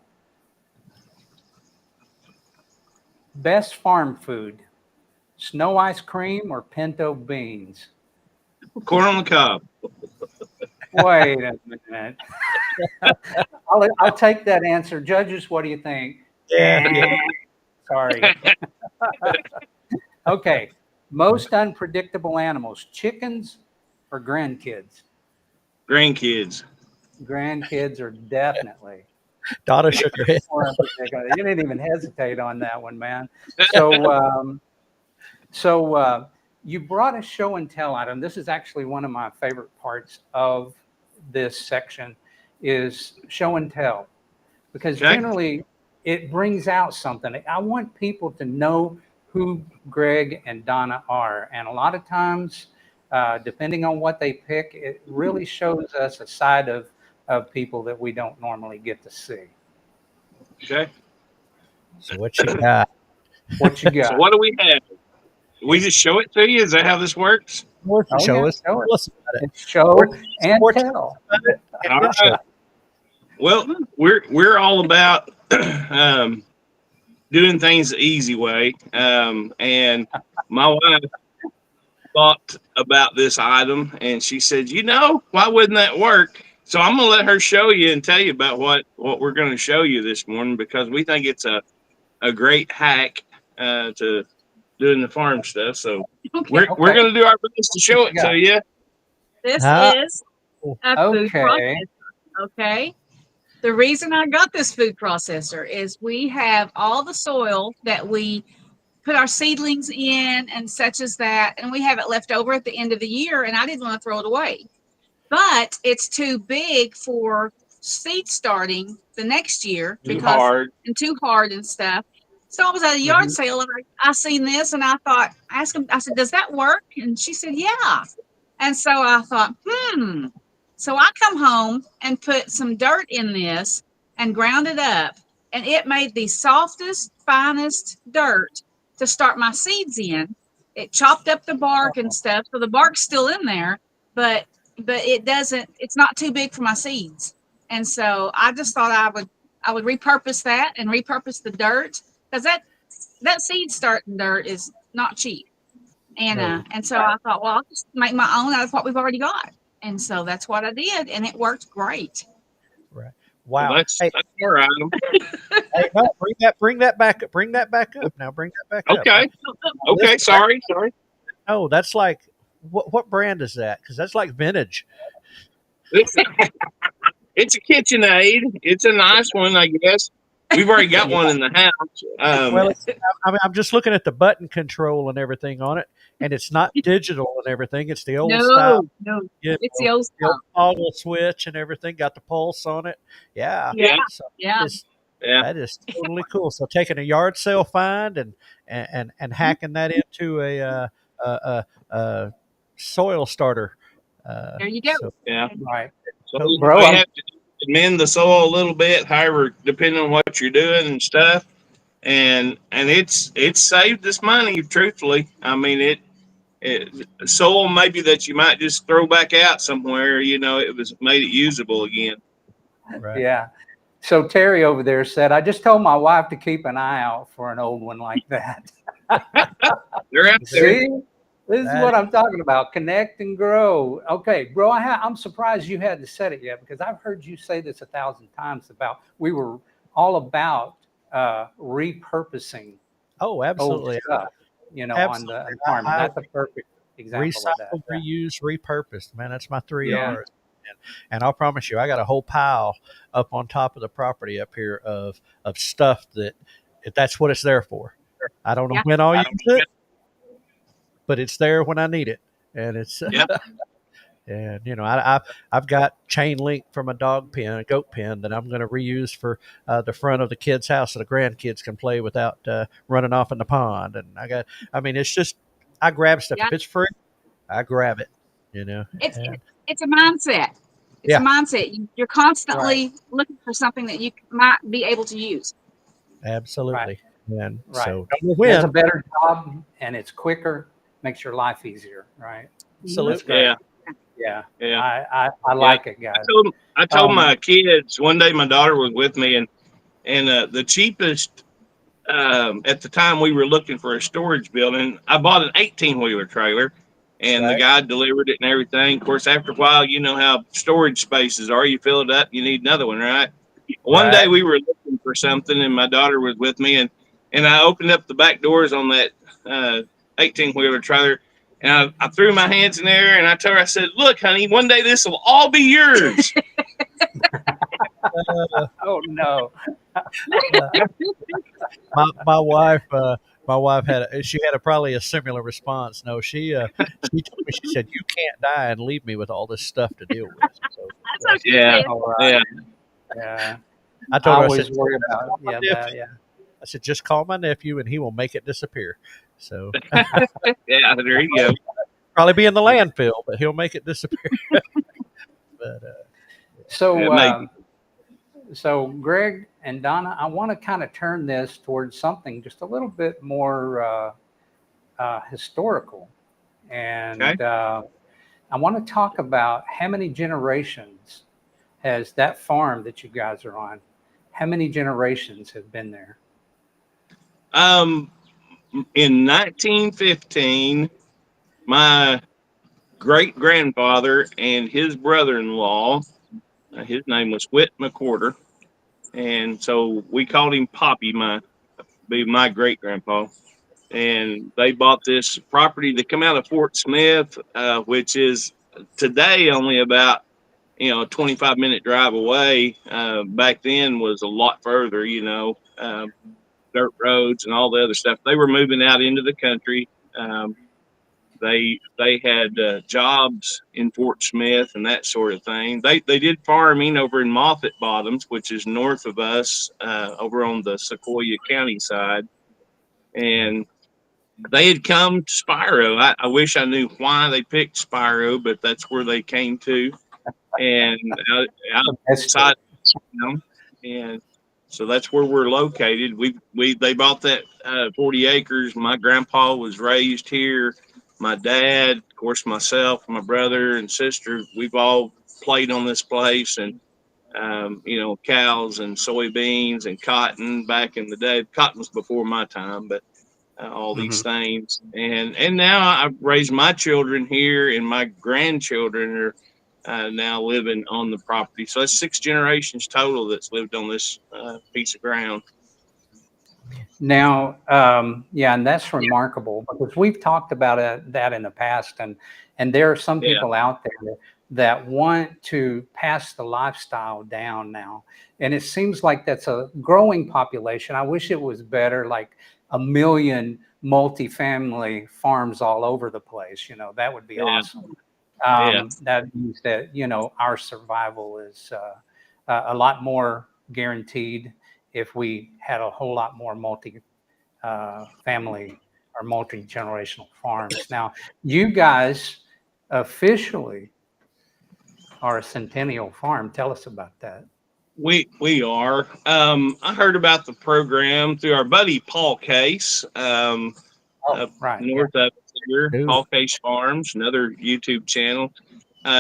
best farm food: snow ice cream or pinto beans? Corn on the cob. Wait a minute. I'll take that answer. Judges, what do you think? Yeah. Sorry. Okay. Most unpredictable animals: chickens or grandkids? Grandkids. Grandkids are definitely Donna shook her head. more unpredictable. You didn't even hesitate on that one, man. So you brought a show and tell item. This is actually one of my favorite parts of this section is show and tell, because Okay. generally it brings out something. I want people to know who Greg and Donna are. And a lot of times, depending on what they pick, it really shows us a side of people that we don't normally get to see. Okay. So what you got? What you So got? what do we have? We just show it to you? Is that how this works? What you Oh, show yeah, us? show it. Tell us about it. It's show and More tell. about it, and All then show. right. Well, we're all about um, doing things the easy way. And my wife thought about this item and she said, why wouldn't that work? So I'm gonna let her show you and tell you about what we're gonna show you this morning because we think it's a great hack to doing the farm stuff. So we're Okay. gonna do our best to show What you it to got? you. This Ah, is cool. a food Okay. processor, okay? The reason I got this food processor is we have all the soil that we put our seedlings in and such as that, and we have it left over at the end of the year, and I didn't want to throw it away. But it's too big for seed starting the next year Too because hard. and too hard and stuff. So I was at a yard Hmm. sale and I seen this and I thought, ask him, I said, does that work? And she said, yeah. And so I thought, So I come home and put some dirt in this and ground it up. And it made the softest, finest dirt to start my seeds in. It chopped up the bark and stuff. So the bark's still in there, but it doesn't, it's not too big for my seeds. And so I just thought I would repurpose that and repurpose the dirt because that seed starting dirt is not cheap. No. And so I thought, well, I'll just make my own out of what we've already got. And so that's what I did, and it worked great. Right. Well, Wow. that's Hey, our item. hey, no, bring that back up. Bring that back up. Now bring that back up. Okay. This, Okay. Sorry. no, that's like what brand is that? Because that's like vintage. It's, it's a KitchenAid. It's a nice one, I guess. We've already got Yeah. one in the house. Well, I'm just looking at the button control and everything on it, and it's not digital and everything. It's the old style, No, you it's know, the old the old stuff. toggle switch and everything. Got the pulse on it. Yeah. Yeah, So yeah. yeah. that is totally cool. So taking a yard sale find and hacking that into a soil starter. There you go. So Yeah. Right. So totally. Bro, we I'm, have to amend the soil a little bit, however, depending on what you're doing and stuff. And it's saved us money, truthfully. I mean, soil maybe that you might just throw back out somewhere. It was made it usable again. Right. Yeah. So Terry over there said, I just told my wife to keep an eye out for an old one like that. They're out there. See, this is That what I'm talking about. Connect and grow. Okay, bro, I'm surprised you hadn't said it yet, because I've heard you say this 1,000 times about we were all about repurposing oh, old absolutely, stuff, on absolutely. the farm. And I that's a perfect example of that. recycle, reuse, repurposed. Man, that's my three Yeah. R's. And I'll promise you, I got a whole pile up on top of the property up here of stuff that if that's what it's there for. I don't know Yeah. when I'll use it, but it's there when I need it, and it's Yep. and I've got chain link from a dog pen, a goat pen that I'm going to reuse for the front of the kids' house so the grandkids can play without running off in the pond. And I mean, it's just I grab stuff Yeah. if it's free, I grab it. You know, It's and it's a mindset. It's a yeah, mindset. You're Right, constantly looking for something that you might be able to use. right, absolutely. And right. so don't know It does a when. better job and it's quicker, makes your life easier, right? Mhm. That's Absolutely. great. Yeah. Yeah. Yeah. I Yeah. like it, guys. I told Um, my kids one day. My daughter was with me, and the cheapest at the time we were looking for a storage building. I bought an 18-wheeler trailer, and the Right. guy delivered it and everything. Of course, after a while, you know how storage spaces are. You fill it up, you need another one, right? One Right. day we were looking for something, and my daughter was with me, and I opened up the back doors on that 18-wheeler trailer, and I threw my hands in there, and I told her, I said, "Look, honey, one day this will all be yours." Uh, oh no. uh, my wife she had probably a similar response. No, she told me, she said, you can't die and leave me with all this stuff to deal with. So That's yeah, what she Yeah, said. All right. yeah, Yeah. I I told her, I said, always worry just about call my that. nephew. Yeah. I said, just call my nephew and he will make it disappear. So yeah. There you go. probably be in the landfill, but he'll make it disappear. But So, Maybe. so Greg and Donna, I want to kind of turn this towards something just a little bit more historical, Okay. and I want to talk about how many generations has that farm that you guys are on? How many generations have been there? Um, in 1915, my great grandfather and his brother-in-law, his name was Whit McWhorter, and so we called him Poppy, my great grandpa. And they bought this property to come out of Fort Smith, which is today only about a 25-minute drive away. Back then was a lot further. Dirt roads and all the other stuff. They were moving out into the country. Um, they had jobs in Fort Smith and that sort of thing. They did farming over in Moffett Bottoms, which is north of us, over on the Sequoia County side, and they had come to Spiro. I wish I knew why they picked Spiro, but that's where they came to, and Mystery. outside town, and so that's where we're located. They bought that 40 acres. My grandpa was raised here. My dad, of course, myself, my brother and sister, we've all played on this place, and cows and soybeans and cotton back in the day. Cotton was before my time, but all these Mhm. things, and now I've raised my children here, and my grandchildren are now living on the property. So that's 6 generations total that's lived on this piece of ground. Now, yeah, and that's remarkable because we've talked about that in the past, and there are some Yeah, people out there that want to pass the lifestyle down now, and it seems like that's a growing population. I wish it was better, like 1 million multifamily farms all over the place. That would be yeah, awesome. yeah, That means that our survival is a lot more guaranteed if we had a whole lot more multi family or multi generational farms. Now, you guys officially are a centennial farm. Tell us about that. we are. I heard about the program through our buddy Paul Case, Oh, up right. Yeah. north of us here, Ooh, Paul Case Farms, another YouTube channel.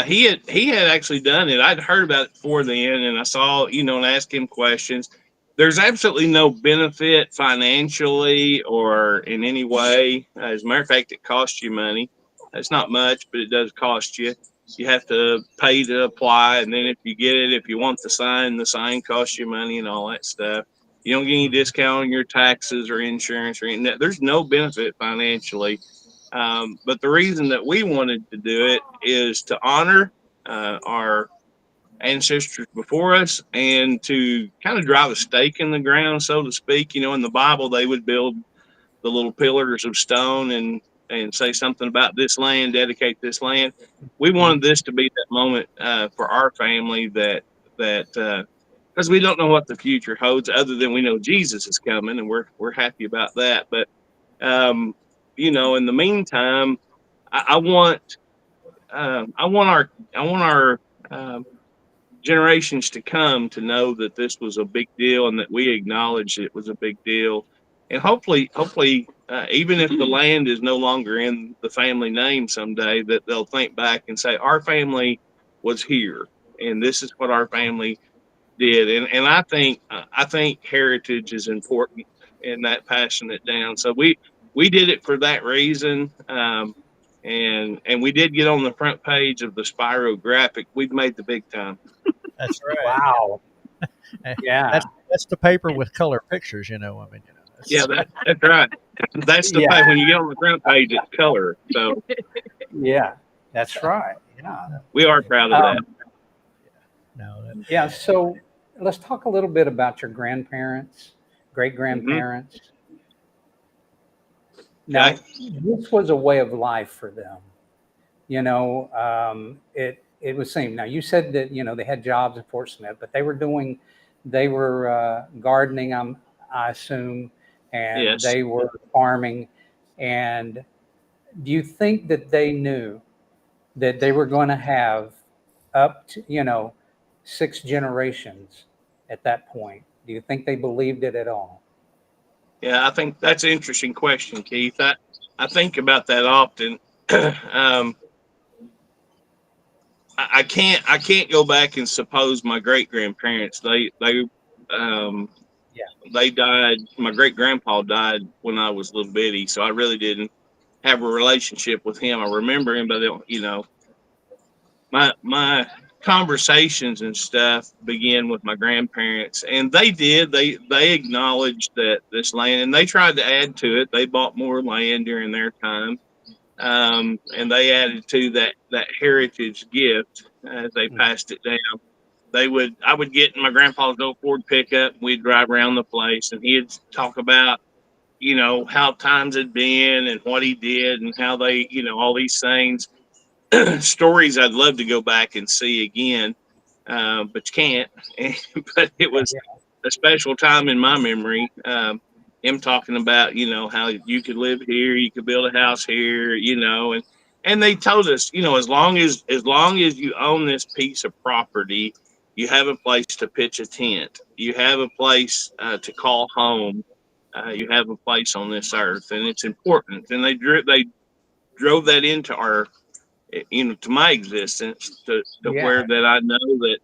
He had actually done it. I'd heard about it before then, and I saw, and asked him questions. There's absolutely no benefit financially or in any way. As a matter of fact, it costs you money. It's not much, but it does cost you. You have to pay to apply, and then if you get it, if you want the sign costs you money and all that stuff. You don't get any discount on your taxes or insurance or anything. There's no benefit financially. But the reason that we wanted to do it is to honor our ancestors before us and to kind of drive a stake in the ground, so to speak. In the Bible, they would build the little pillars of stone and say something about this land, dedicate this land. We wanted this to be that moment for our family that because we don't know what the future holds, other than we know Jesus is coming, and we're happy about that. But um, in the meantime, I, I want I want our um, generations to come to know that this was a big deal and that we acknowledged it was a big deal. And hopefully, even if the land is no longer in the family name someday, that they'll think back and say, our family was here and this is what our family did. And I think heritage is important in that passing it down. So we did it for that reason. And we did get on the front page of the Spyro graphic. We've made the big time. that's right. Wow. Eh, Yeah. that's the paper with color pictures. I mean, Yeah, that's that's right. That's the Yeah. page. When you get on the front page, it's color. So Yeah. That's right. Yeah. we are proud of that. Um, no, that, yeah. So let's talk a little bit about your grandparents, great Hmm. grandparents. Okay. Now, this was a way of life for them. It was same. Now, you said that they had jobs in Fort Smith, but they were gardening. I assume, and Yes. they were farming. And do you think that they knew that they were going to have up to 6 generations at that point? Do you think they believed it at all? Yeah, I think that's an interesting question, Keith. I think about that often. um, I can't go back and suppose my great grandparents. Um, Yeah. they died. My great grandpa died when I was little bitty, so I really didn't have a relationship with him. I remember him, but my conversations and stuff began with my grandparents, and they acknowledged that this land, and they tried to add to it. They bought more land during their time, and they added to that heritage gift as they Mhm. passed it down. I would get in my grandpa's old Ford pickup, and we'd drive around the place, and he'd talk about how times had been and what he did and how they all these things. Stories I'd love to go back and see again, but you can't. But it was Yeah. a special time in my memory. Him talking about how you could live here, you could build a house here, and they told us as long as you own this piece of property, you have a place to pitch a tent, you have a place to call home, you have a place on this earth, and it's important. And they drove that into our to my existence to Yeah. where that I know that.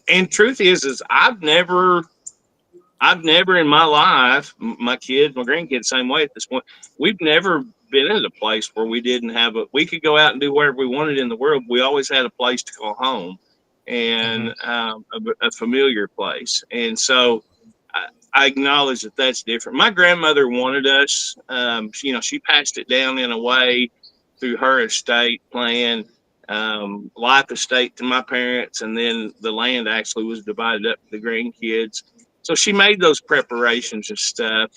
And truth is I've never in my life, my kids, my grandkids, same way at this point. We've never been at a place where we didn't have we could go out and do whatever we wanted in the world. We always had a place to call home, Hmm. and a familiar place. And so I acknowledge that that's different. My grandmother wanted us, she passed it down in a way through her estate plan, life estate to my parents, and then the land actually was divided up to the grandkids. So she made those preparations and stuff.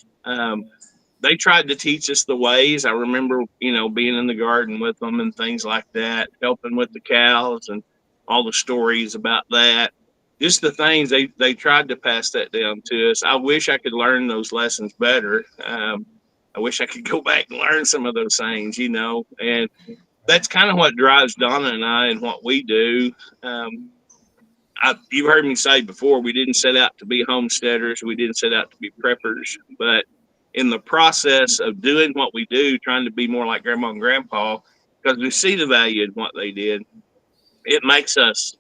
They tried to teach us the ways. I remember, being in the garden with them and things like that, helping with the cows and all the stories about that. Just the things they tried to pass that down to us. I wish I could learn those lessons better. I wish I could go back and learn some of those things, and that's kind of what drives Donna and I and what we do. Um, you've heard me say before, we didn't set out to be homesteaders. We didn't set out to be preppers, but in the process of doing what we do, trying to be more like grandma and grandpa, because we see the value in what they did, it makes us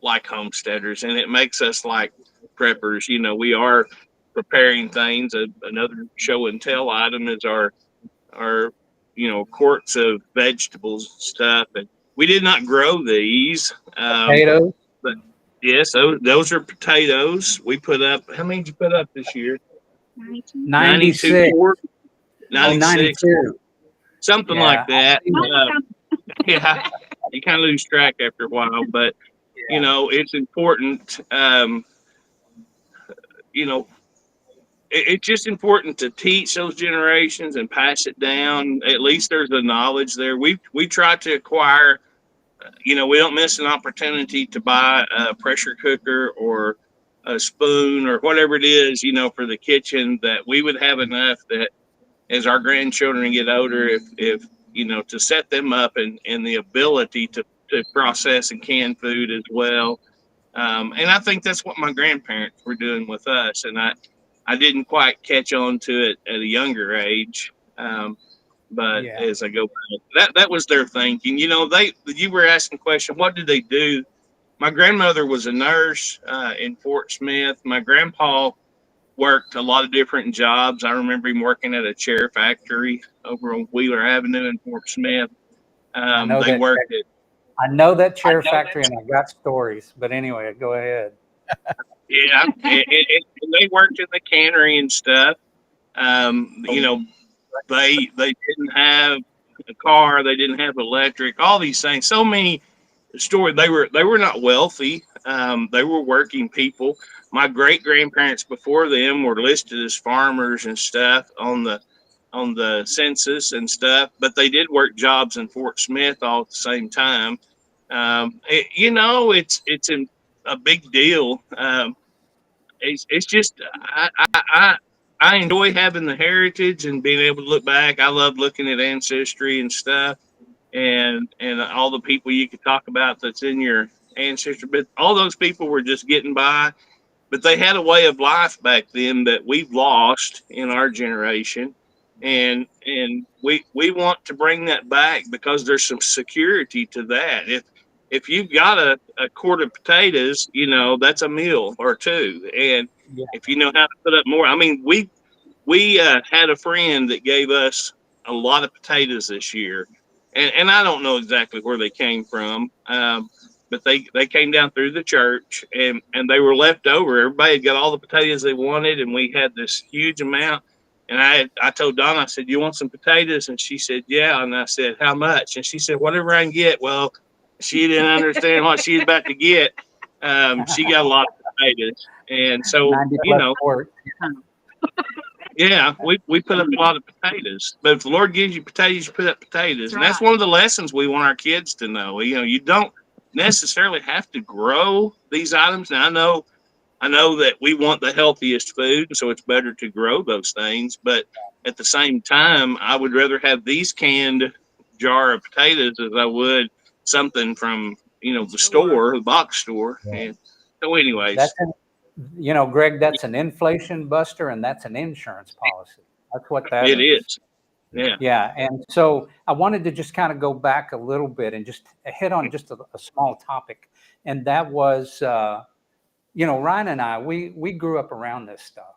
like homesteaders, and it makes us like preppers. You know, we are preparing things. Another show and tell item is our quarts of vegetables and stuff. And we did not grow these, Potatoes. but yes, those are potatoes. We put up, how many did you put up this year? 92 96. quart, Oh, 96, 92. something like Yeah. that. Yeah, you kind of lose track after a while, but it's important. You know, it's just important to teach those generations and pass it down. At least there's the knowledge there. We try to acquire. We don't miss an opportunity to buy a pressure cooker or a spoon or whatever it is, for the kitchen, that we would have enough that as our grandchildren get older, if to set them up and the ability to process and can food as well. And I think that's what my grandparents were doing with us. And I didn't quite catch on to it at a younger age. But Yeah. as I go back, that was their thinking. You were asking the question, what did they do? My grandmother was a nurse in Fort Smith. My grandpa worked a lot of different jobs. I remember him working at a chair factory over on Wheeler Avenue in Fort Smith. I know They that. worked at I know that chair factory, and I got stories. But anyway, go ahead. yeah, and they worked in the cannery and stuff. They didn't have a car, they didn't have electric, all these things. So many stories. They were not wealthy. They were working people. My great grandparents before them were listed as farmers and stuff on the census and stuff, but they did work jobs in Fort Smith all at the same time. It's a big deal. It's just I enjoy having the heritage and being able to look back. I love looking at ancestry and stuff, and all the people you could talk about that's in your ancestry. But all those people were just getting by, but they had a way of life back then that we've lost in our generation, and we want to bring that back because there's some security to that. If you've got a quart of potatoes, that's a meal or two, and Yeah. if you know how to put up more, I mean, we had a friend that gave us a lot of potatoes this year, and I don't know exactly where they came from, but they came down through the church, and they were left over. Everybody had got all the potatoes they wanted, and we had this huge amount. And I told Donna, I said, "You want some potatoes?" And she said, "Yeah." And I said, "How much?" And she said, "Whatever I can get." Well, she didn't understand what she was about to get. She got a lot of potatoes, and so 90 plus quarts. yeah, we put up a lot of potatoes. But if the Lord gives you potatoes, you put up potatoes. That's And that's right. one of the lessons we want our kids to know. You don't necessarily have to grow these items. Now I know that we want the healthiest food, so it's better to grow those things. But at the same time, I would rather have these canned jar of potatoes as I would something from the store, the box store. And so, That's anyways, Greg, that's an inflation buster, and that's an insurance policy. That's what that it is. is. Yeah, Yeah. And so I wanted to just kind of go back a little bit and just hit on just a small topic. And that was, Ryan and I, we grew up around this stuff,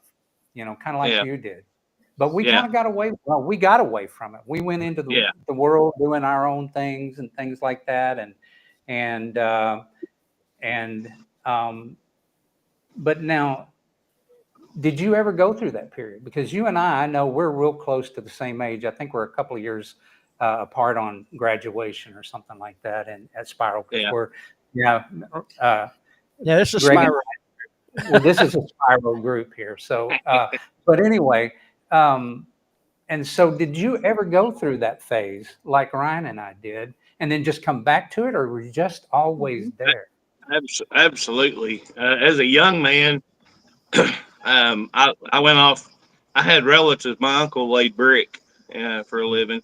kind of like yeah, you did. But we yeah, kind of got away. Well, we got away from it. We went into yeah. the world doing our own things and things like that. And, and, but now, did you ever go through that period? Because you and I know we're real close to the same age. I think we're a couple of years apart on graduation or something like that, and at Spiral, because Yeah. we're, yeah, uh, Yeah, this is Greg, my well, this is a Spiral group here. So, but anyway, and so did you ever go through that phase like Ryan and I did, and then just come back to it, or were you just always there? Absolutely. As a young man, I went off. I had relatives. My uncle laid brick for a living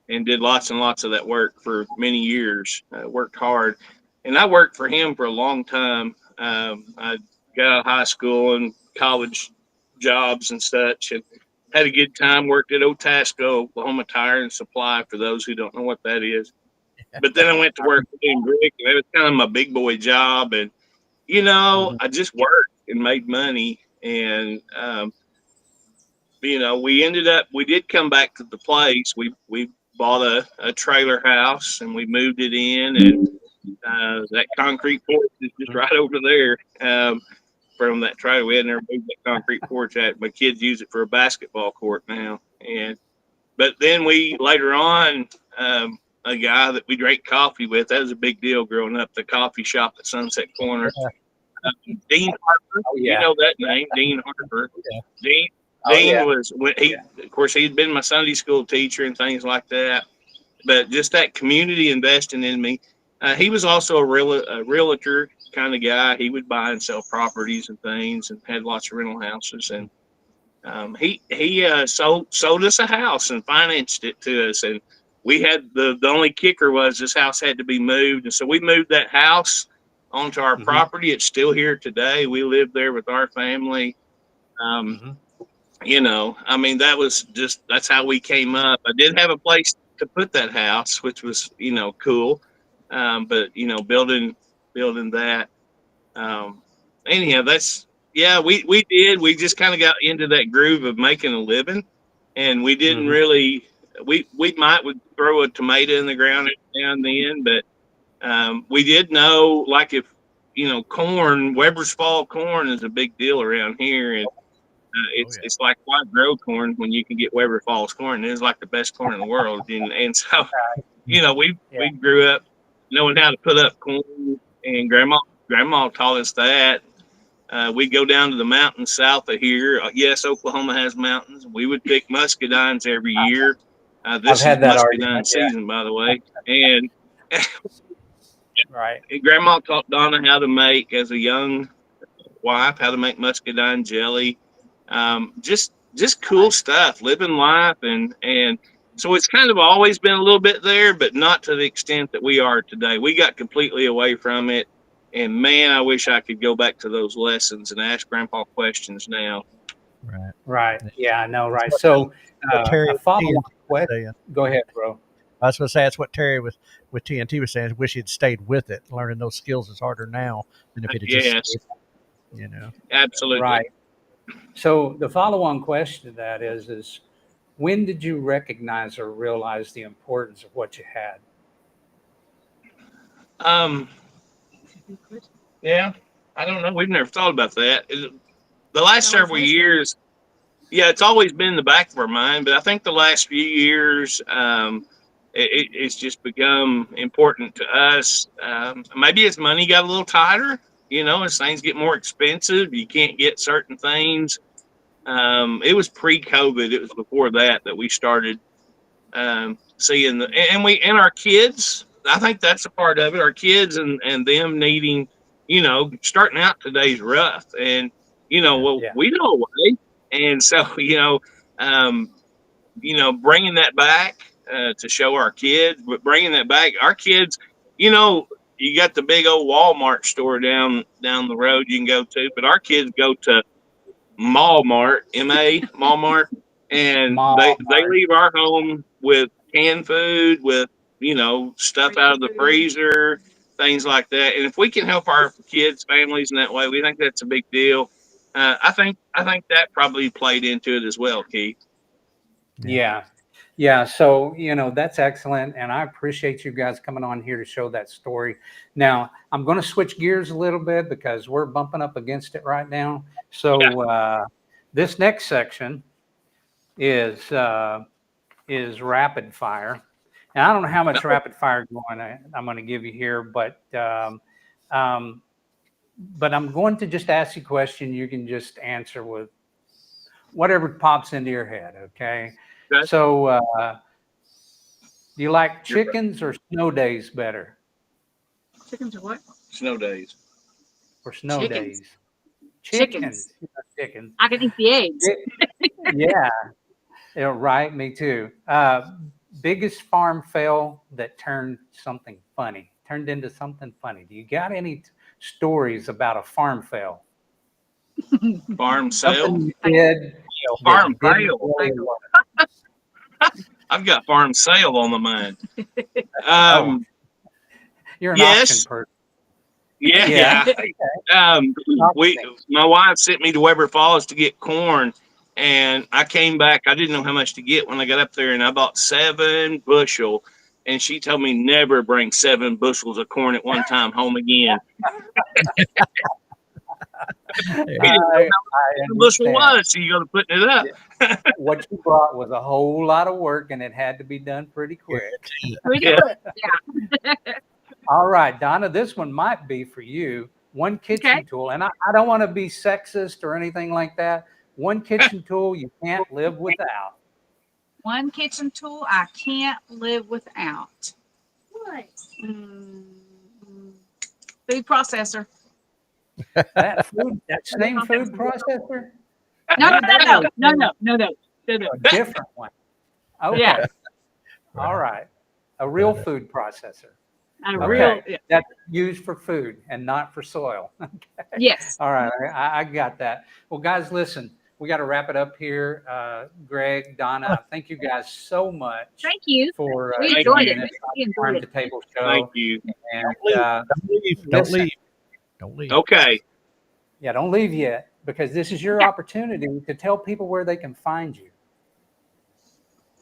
and did lots and lots of that work for many years. Worked hard, and I worked for him for a long time. I got out of high school and college jobs and such, and had a good time. Worked at Otasco, Oklahoma Tire and Supply. For those who don't know what that is, but then I went to work for William Brick, and it was kind of my big boy job. And Mhm. I just worked and made money. And we did come back to the place. We bought a trailer house and we moved it in, and that concrete porch is just Mhm. right over there. From that trailer, we had never moved that concrete porch out. My kids use it for a basketball court now. And but then we later on, a guy that we drank coffee with, that was a big deal growing up. The coffee shop at Sunset Corner, Yeah. Dean Harper. Oh You yeah. know that name, Dean Harper. Yeah. Dean Oh Dean yeah. was when he, of course, he'd been my Sunday school teacher and things like that. But just that community investing in me. He was also a realtor kind of guy. He would buy and sell properties and things, and had lots of rental houses. And he sold us a house and financed it to us. And we had the only kicker was this house had to be moved, and so we moved that house onto our Mhm. property. It's still here today. We live there with our family. Um, Mhm. I mean, that's how we came up. I did have a place to put that house, which was cool. But building that. Um, anyhow, that's yeah. We just kind of got into that groove of making a living, and we didn't Mhm. really. Would throw a tomato in the ground every now and then, but we did know, like, if corn, Weber's fall corn is a big deal around here. And Oh yeah. it's like, why grow corn when you can get Weber Falls corn? It's like the best corn in the world. And so, we Yeah. grew up knowing how to put up corn, and grandma taught us that. We'd go down to the mountains south of here. Yes, Oklahoma has mountains. We would pick muscadines every year. I've This is had that muscadine argument. Yeah. season, by the way. And Right. grandma taught Donna how to make, as a young wife, how to make muscadine jelly. Just cool stuff, living life. And so it's kind of always been a little bit there, but not to the extent that we are today. We got completely away from it. And man, I wish I could go back to those lessons and ask grandpa questions now. Right. Right. Yeah. Yeah, I know. That's Right. So what Terry a with follow-on TNT was question. saying. Go ahead, bro. I was going to say that's what Terry with TNT was saying. Wish he'd stayed with it. Learning those skills is harder now than if he'd have just Yes, stayed. You know. absolutely. Right. So the follow-on question to that is when did you recognize or realize the importance of what you had? Um, yeah, I don't know. We've never thought about that. The last several years, yeah, it's always been in the back of our mind, but I think the last few years, it's just become important to us. Maybe as money got a little tighter, as things get more expensive, you can't get certain things. It was pre-COVID. It was before that we started seeing and our kids. I think that's a part of it. Our kids and them needing, starting out today's rough, and Yeah. well, Yeah. we know a way, and so um, bringing that back to show our kids, but bringing that back, our kids, you know, you got the big old Walmart store down the road you can go to, but our kids go to Malmart, Malmart, and they Mom. leave our home with canned food, with stuff out of the freezer, things like that. And if we can help our kids, families in that way, we think that's a big deal. I think that probably played into it as well, Keith. Yeah. Yeah. Yeah. So, that's excellent. And I appreciate you guys coming on here to show that story. Now, I'm going to switch gears a little bit because we're bumping up against it right now. Yeah, So, this next section is rapid fire. And I don't know how much rapid fire I'm going to give you here, um, but I'm going to just ask you a question. You can just answer with whatever pops into your head. Okay. okay. So, do you like You're right. chickens or snow days better? Chickens or what? Snow days. Or snow Chickens. days? Chickens. Chickens. Chickens. I can eat the eggs. Yeah. Yeah, right. Me too. Biggest farm fail that turned into something funny. Do you got any stories about a farm fail? Farm sale. Something you did farm didn't sale. really work. I've got farm sale on the mind. Oh, you're an auction Yes, person. yeah, Yeah. yeah. We, Auctioning. my wife sent me to Weber Falls to get corn, and I came back. I didn't know how much to get when I got up there, and I bought 7 bushel. And she told me never bring 7 bushels of corn at one time home again. He didn't know I how the bushel understand. was, so you got to put it up. What you brought was a whole lot of work, and it had to be done pretty quick. Pretty Yeah. quick. Yeah. All right, Donna, this one might be for you. One Okay. kitchen tool, and I don't want to be sexist or anything like that. One kitchen tool you can't live without. One kitchen tool I can't live without. What? Food processor. That same food processor? No, no, no, no, Really? no, no, no, no, no, no. A different one. Okay. Yeah, All right. A real food processor. a Okay. real. Yeah. That's used for food and not for soil. Yes. All right. I got that. Well, guys, listen, we got to wrap it up here. Greg, Donna, thank you guys so much Thank you. for We Thank enjoyed you. it. joining us We on the enjoyed Farm it. to Table Thank show. you. And Don't leave. Don't listen, leave. Don't leave. Okay. yeah, don't leave yet because this is your opportunity to tell people where they can find you.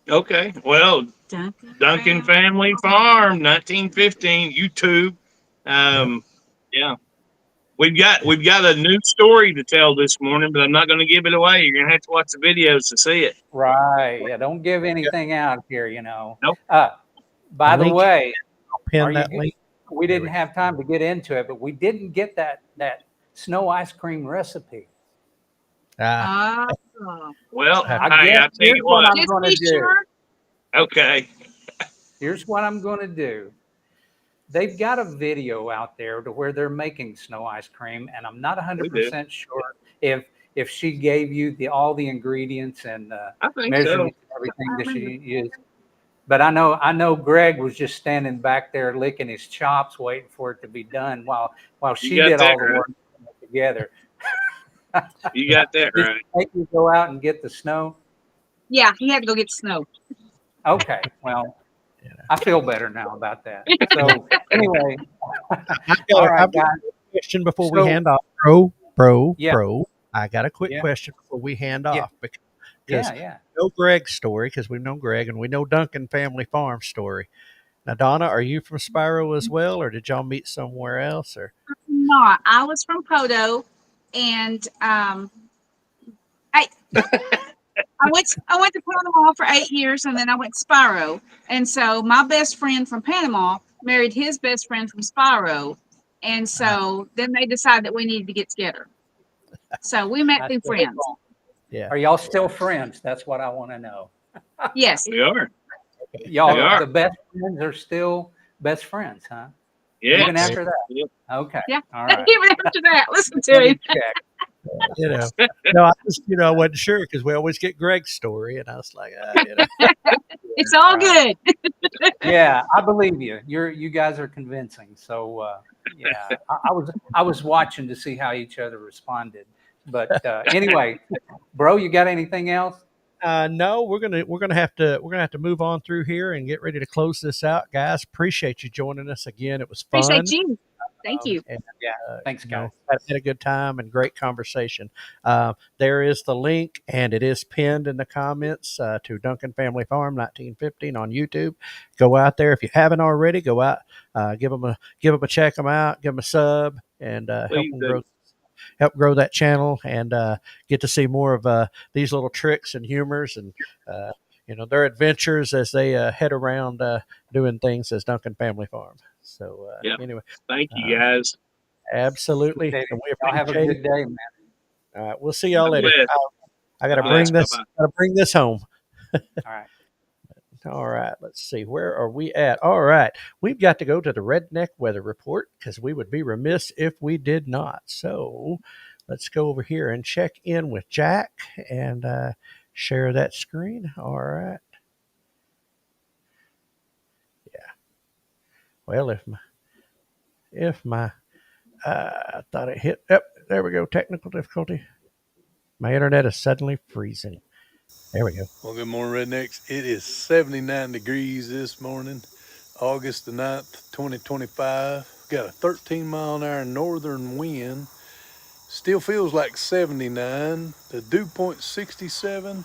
Okay. Well, Duncan Family Farm, 1915, YouTube. Yeah. We've got a new story to tell this morning, but I'm not going to give it away. You're going to have to watch the videos to see it. Right. Yeah. Don't give anything out here, you know. Nope. By the Link. way, I'll pin are you that link. we didn't have time to get into it, but we didn't get that snow ice cream recipe. Ah, Well, I hey, guess I tell here's you what what. I'm Just going to be do. sure. Okay. Here's what I'm going to do. They've got a video out there to where they're making snow ice cream, and I'm not We do. 100% sure if she gave you all the ingredients and I think so. measurements and everything that she used. But I know Greg was just standing back there licking his chops, waiting for it to be done while You she got did that all the right. work together. You got that Did right. she make you go out and get the snow? Yeah, he had to go get snow. Okay, well, I feel better now about that. So anyway, all right, I've got guys. a question before we So hand off. yeah, I got a quick yeah, question before we hand yeah, off because yeah. we know Greg's story because we know Greg and we know Duncan Family Farm story. Now, Donna, are you from Spyro as well, or did y'all meet somewhere else? Or Not. I was from Poto, and I I went to Panama for 8 years, and then I went to Spyro. And so my best friend from Panama married his best friend from Spyro, and so then they decided that we needed to get together. So we met That's through really friends. cool. yeah, Are y'all still friends? That's what I want to know. Yes. We are. We Y'all, are. the best friends are still best friends, huh? Yes. Even after that. Yeah. Okay. Yeah. All right. Even after that, listen to Let me him. check. you know, no, I just I wasn't sure because we always get Greg's story, and I was like, It's all All right. good. Yeah, I believe you. You guys are convincing. So yeah, I was watching to see how each other responded. But anyway, bro, you got anything else? no, we're gonna have to move on through here and get ready to close this out, guys. Appreciate you joining us again. It was fun. Appreciate you. Thank you. And Yeah. Thanks, guys. had a good time and great conversation. There is the link, and it is pinned in the comments to Duncan Family Farm 1915 on YouTube. Go out there if you haven't already. Go out, give them a check them out, give them a sub, and Please do. help grow that channel and get to see more of these little tricks and humors and their adventures as they head around doing things as Duncan Family Farm. So Yeah. anyway, Thank you, guys. absolutely. Okay. And we Y'all have a appreciate good it. day, man. All right, we'll see y'all God later. bless. I got to All bring right. this. Bye-bye. Got to bring this home. All right. All right, let's see. Where are we at? All right, we've got to go to the Redneck Weather Report because we would be remiss if we did not. So let's go over here and check in with Jack and share that screen. All right. Yeah. Well, if my I thought it hit. Yep, there we go. Technical difficulty. My internet is suddenly freezing. There we go. Well, good morning, Rednecks. It is 79 degrees this morning, August the 9th, 2025. Got a 13-mile-an-hour northern wind. Still feels like 79. The dew point 67.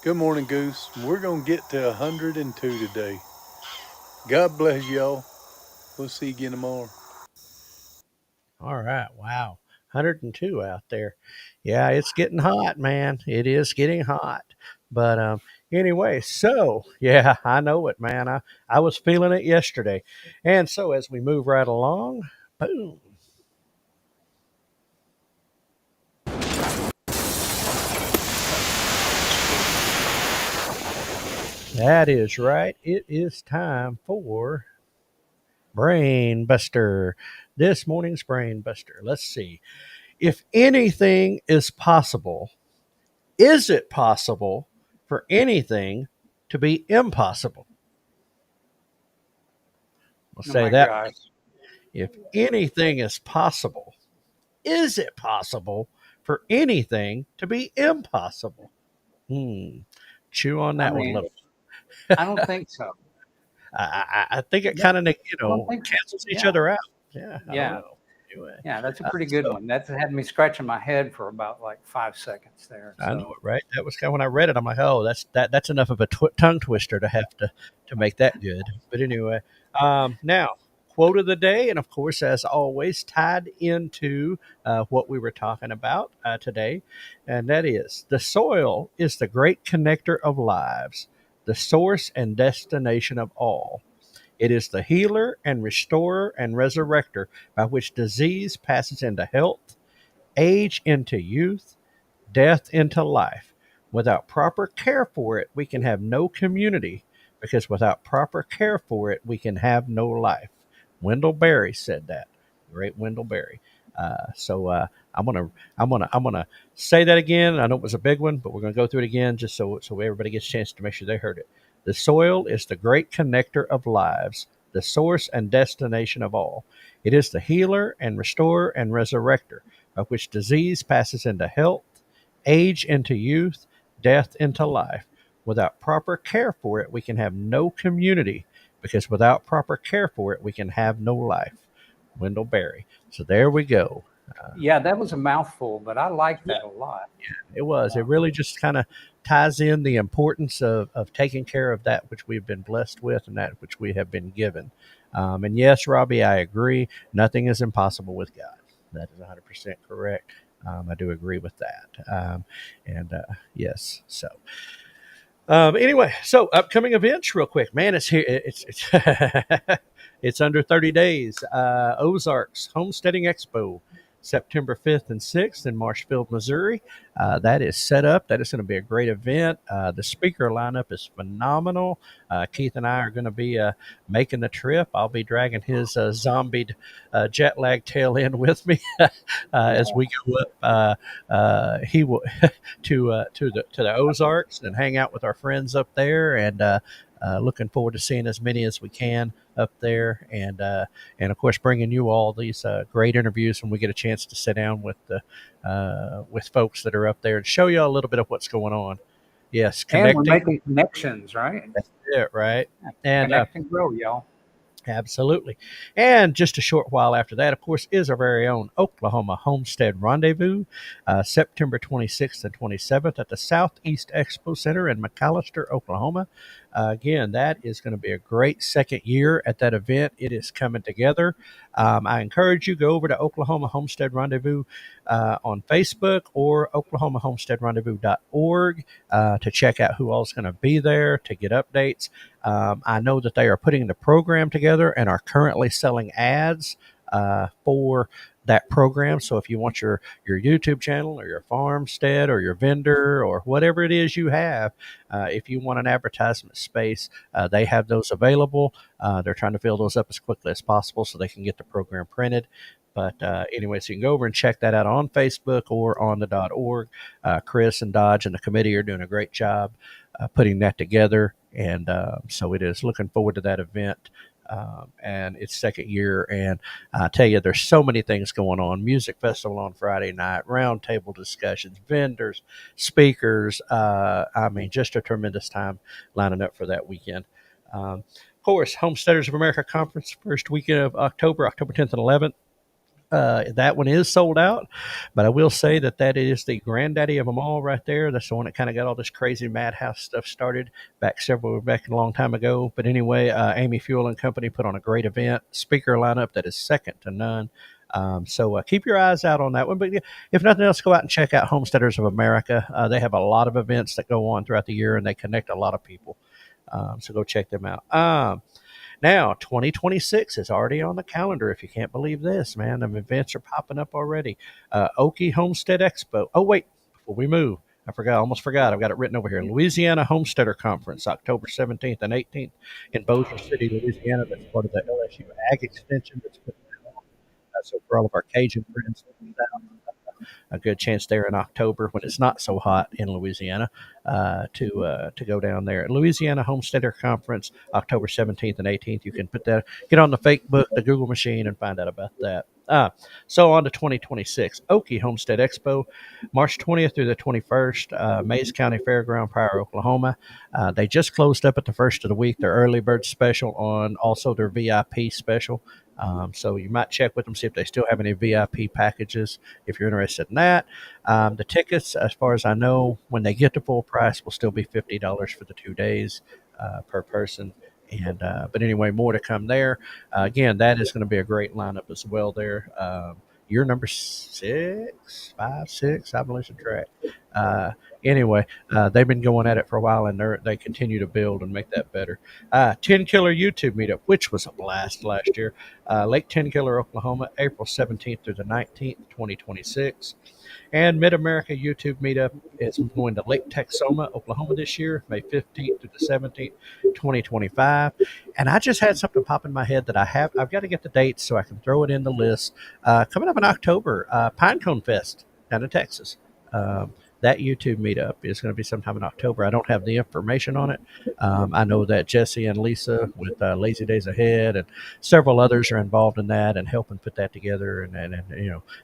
Good morning, Goose. We're going to get to 102 today. God bless y'all. We'll see you again tomorrow. All right. Wow. 102 out there. Yeah, it's getting hot, man. It is getting hot. But anyway, so yeah, I know it, man. I was feeling it yesterday. And so as we move right along, boom. That is right. It is time for Brain Buster. This morning's Brain Buster. Let's see. If anything is possible, is it possible for anything to be impossible? We'll Oh say my that. gosh. If anything is possible, is it possible for anything to be impossible? Hmm. Chew on I that one a mean, little. I don't think so. I think it Yeah, kind of I don't think so. cancels each Yeah, other out. Yeah, I don't yeah, know. Anyway, yeah. That's a uh, pretty good so one. That's had me scratching my head for about like 5 seconds there. I know So it, right? That was kind of when I read it. I'm like, oh, that's enough of a tongue twister to have to make that good. But anyway, now quote of the day, and of course, as always, tied into what we were talking about today, and that is the soil is the great connector of lives, the source and destination of all. It is the healer and restorer and resurrector by which disease passes into health, age into youth, death into life. Without proper care for it, we can have no community, because without proper care for it, we can have no life. Wendell Berry said that. Great Wendell Berry. So I'm gonna say that again. I know it was a big one, but we're gonna go through it again just so everybody gets a chance to make sure they heard it. The soil is the great connector of lives, the source and destination of all. It is the healer and restorer and resurrector, of which disease passes into health, age into youth, death into life. Without proper care for it, we can have no community, because without proper care for it, we can have no life. Wendell Berry. So there we go. yeah, that was a mouthful, but I like that a lot. It was. Yeah. It really just kind of ties in the importance of taking care of that which we've been blessed with and that which we have been given. And yes, Robbie, I agree. Nothing is impossible with God. That is 100% correct. I do agree with that. And yes. Anyway, so upcoming events, real quick, man. It's here. It's it's under 30 days. Ozarks Homesteading Expo, September 5th and 6th in Marshfield, Missouri. That is set up. That is going to be a great event. The speaker lineup is phenomenal. Keith and I are going to be making the trip. I'll be dragging his zombied jet lag tail end with me as Yeah. we go up. He will to the Ozarks and hang out with our friends up there, and looking forward to seeing as many as we can up there, and of course bringing you all these great interviews when we get a chance to sit down with folks that are up there and show you a little bit of what's going on. Yes, And we're connecting. making connections, right? That's it, right? Yeah. And Connect and grow, y'all. absolutely. And just a short while after that, of course, is our very own Oklahoma Homestead Rendezvous, September 26th and 27th at the Southeast Expo Center in McAllister, Oklahoma. Again, that is going to be a great second year at that event. It is coming together. I encourage you go over to Oklahoma Homestead Rendezvous on Facebook or oklahomahomesteadrendezvous.org to check out who all is going to be there, to get updates. I know that they are putting the program together and are currently selling ads for that program. So if you want your YouTube channel or your farmstead or your vendor or whatever it is you have, if you want an advertisement space, they have those available. They're trying to fill those up as quickly as possible so they can get the program printed. But anyway, so you can go over and check that out on Facebook or on the .org. Chris and Dodge and the committee are doing a great job putting that together. And so it is looking forward to that event and its second year. And I tell you, there's so many things going on: music festival on Friday night, roundtable discussions, vendors, speakers. I mean, just a tremendous time lining up for that weekend. Of course, Homesteaders of America Conference, first weekend of October, October 10th and 11th. That one is sold out, but I will say that that is the granddaddy of them all right there. That's the one that kind of got all this crazy madhouse stuff started back a long time ago. But anyway, Amy Fuel and Company put on a great event, speaker lineup that is second to none. So keep your eyes out on that one. But yeah, if nothing else, go out and check out Homesteaders of America. They have a lot of events that go on throughout the year, and they connect a lot of people. So go check them out. Now, 2026 is already on the calendar. If you can't believe this, man, the events are popping up already. Okie Homestead Expo. Oh, wait, before we move, almost forgot. I've got it written over here. Louisiana Homesteader Conference, October 17th and 18th in Bossier City, Louisiana. That's part of the LSU Ag Extension that's putting that on. So for all of our Cajun friends, a good chance there in October when it's not so hot in Louisiana to go down there. Louisiana Homesteader Conference, October 17th and 18th. You can get on the Facebook, the Google machine, and find out about that. So on to 2026, Okie Homestead Expo, March 20th through the 21st, Mays County Fairground, Pryor, Oklahoma. They just closed up at the first of the week, their early bird special on also their VIP special. So you might check with them, see if they still have any VIP packages if you're interested in that. The tickets, as far as I know, when they get to full price, will still be $50 for the 2 days per person. And but anyway, more to come there. Again, that is going to be a great lineup as well there. You're number six, five, six. I'm losing track. Anyway, they've been going at it for a while, and they continue to build and make that better. 10 Killer YouTube Meetup, which was a blast last year. Lake 10 Killer, Oklahoma, April 17th through the 19th, 2026. And Mid America YouTube Meetup is going to Lake Texoma, Oklahoma this year, May 15th through the 17th, 2025. And I just had something pop in my head that I've got to get the dates so I can throw it in the list. Coming up in October, Pinecone Fest down in Texas. That YouTube meetup is going to be sometime in October. I don't have the information on it. I know that Jesse and Lisa with Lazy Days Ahead and several others are involved in that and helping put that together and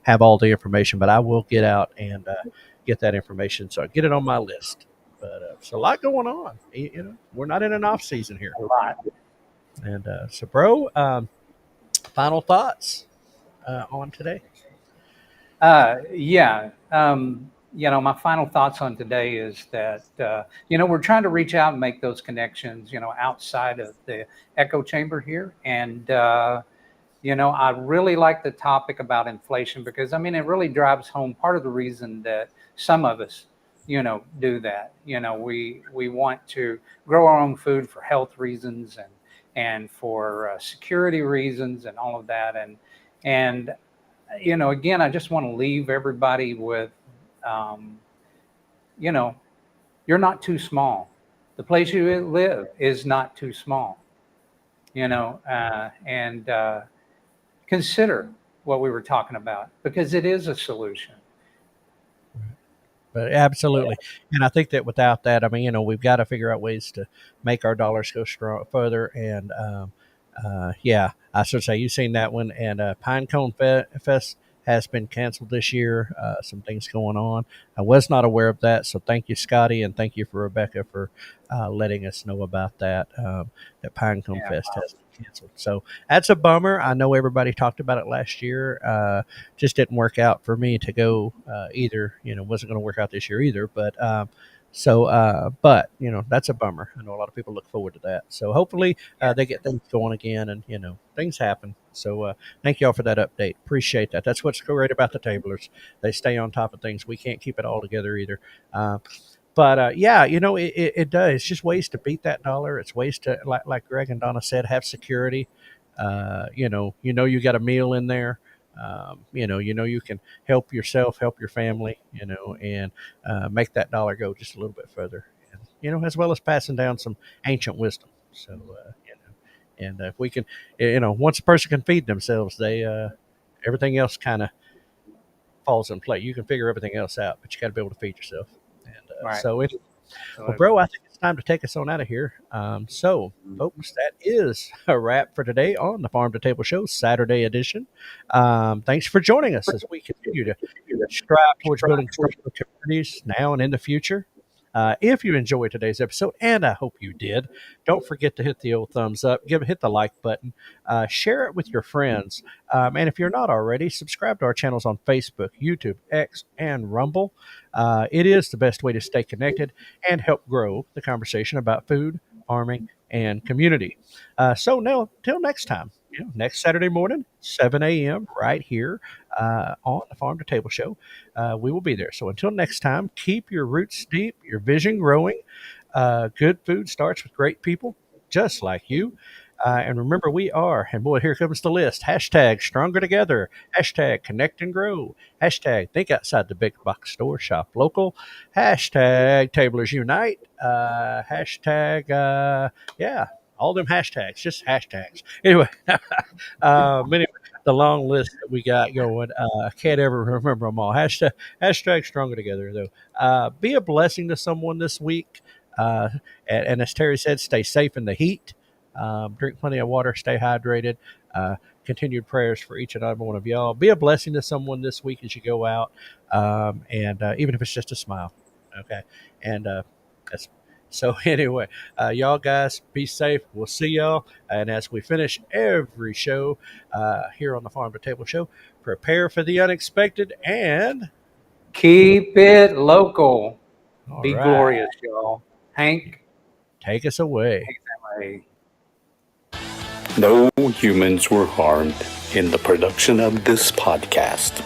have all the information. But I will get out and get that information so I get it on my list. But it's a lot going on. We're not in an off season here. A lot. And so, bro, final thoughts on today. Yeah. My final thoughts on today is that, we're trying to reach out and make those connections, outside of the echo chamber here. And, I really like the topic about inflation because, it really drives home part of the reason that some of us, do that. We want to grow our own food for health reasons and for security reasons and all of that. And again, I just want to leave everybody with, you're not too small. The place you live is not too small, and consider what we were talking about because it is a solution. But absolutely, and I think that without that, we've got to figure out ways to make our dollars go strong further. And yeah, I should say you've seen that one. And Pinecone Fest has been canceled this year. Some things going on. I was not aware of that, so thank you, Scotty, and thank you for Rebecca for letting us know about that. That Pinecone Fest has been canceled. So that's a bummer. I know everybody talked about it last year. Just didn't work out for me to go either. Wasn't going to work out this year either. But but that's a bummer. I know a lot of people look forward to that. So hopefully they get things going again, and things happen. So thank y'all for that update. Appreciate that. That's what's great about the tablers. They stay on top of things. We can't keep it all together either. But yeah, it does. It's just ways to beat that dollar. It's ways to, like Greg and Donna said, have security. You got a meal in there. You can help yourself, help your family, and make that dollar go just a little bit further. And, as well as passing down some ancient wisdom. So, and if we can, once a person can feed themselves, they everything else kind of falls in play. You can figure everything else out, but you got to be able to feed yourself. And Right. so, well, bro, I think it's time to take us on out of here. So, folks, that is a wrap for today on the Farm to Table Show, Saturday edition. Thanks for joining us as we continue to strive towards building stronger communities now and in the future. If you enjoyed today's episode, and I hope you did, don't forget to hit the old thumbs up, hit the like button, share it with your friends, and if you're not already, subscribe to our channels on Facebook, YouTube, X, and Rumble. It is the best way to stay connected and help grow the conversation about food, farming, and community. So now, till next time, next Saturday morning, 7 a.m., right here on the Farm to Table Show. We will be there. So until next time, keep your roots deep, your vision growing. Good food starts with great people, just like you. And remember, we are, and boy, here comes the list. Hashtag stronger together. Hashtag connect and grow. Hashtag think outside the big box store, shop local. Hashtag tablers unite. Hashtag, yeah, all them hashtags, just hashtags. Anyway, anyway, the long list that we got going. I can't ever remember them all. Hashtag stronger together, though. Be a blessing to someone this week. And as Terry said, stay safe in the heat. Drink plenty of water. Stay hydrated. Continued prayers for each and every one of y'all. Be a blessing to someone this week as you go out, and even if it's just a smile. Okay, and that's so. Anyway, y'all guys, be safe. We'll see y'all. And as we finish every show here on the Farm to Table Show, prepare for the unexpected and Keep it local. all Be right, glorious, y'all. Hank, take us away. take that way. No humans were harmed in the production of this podcast.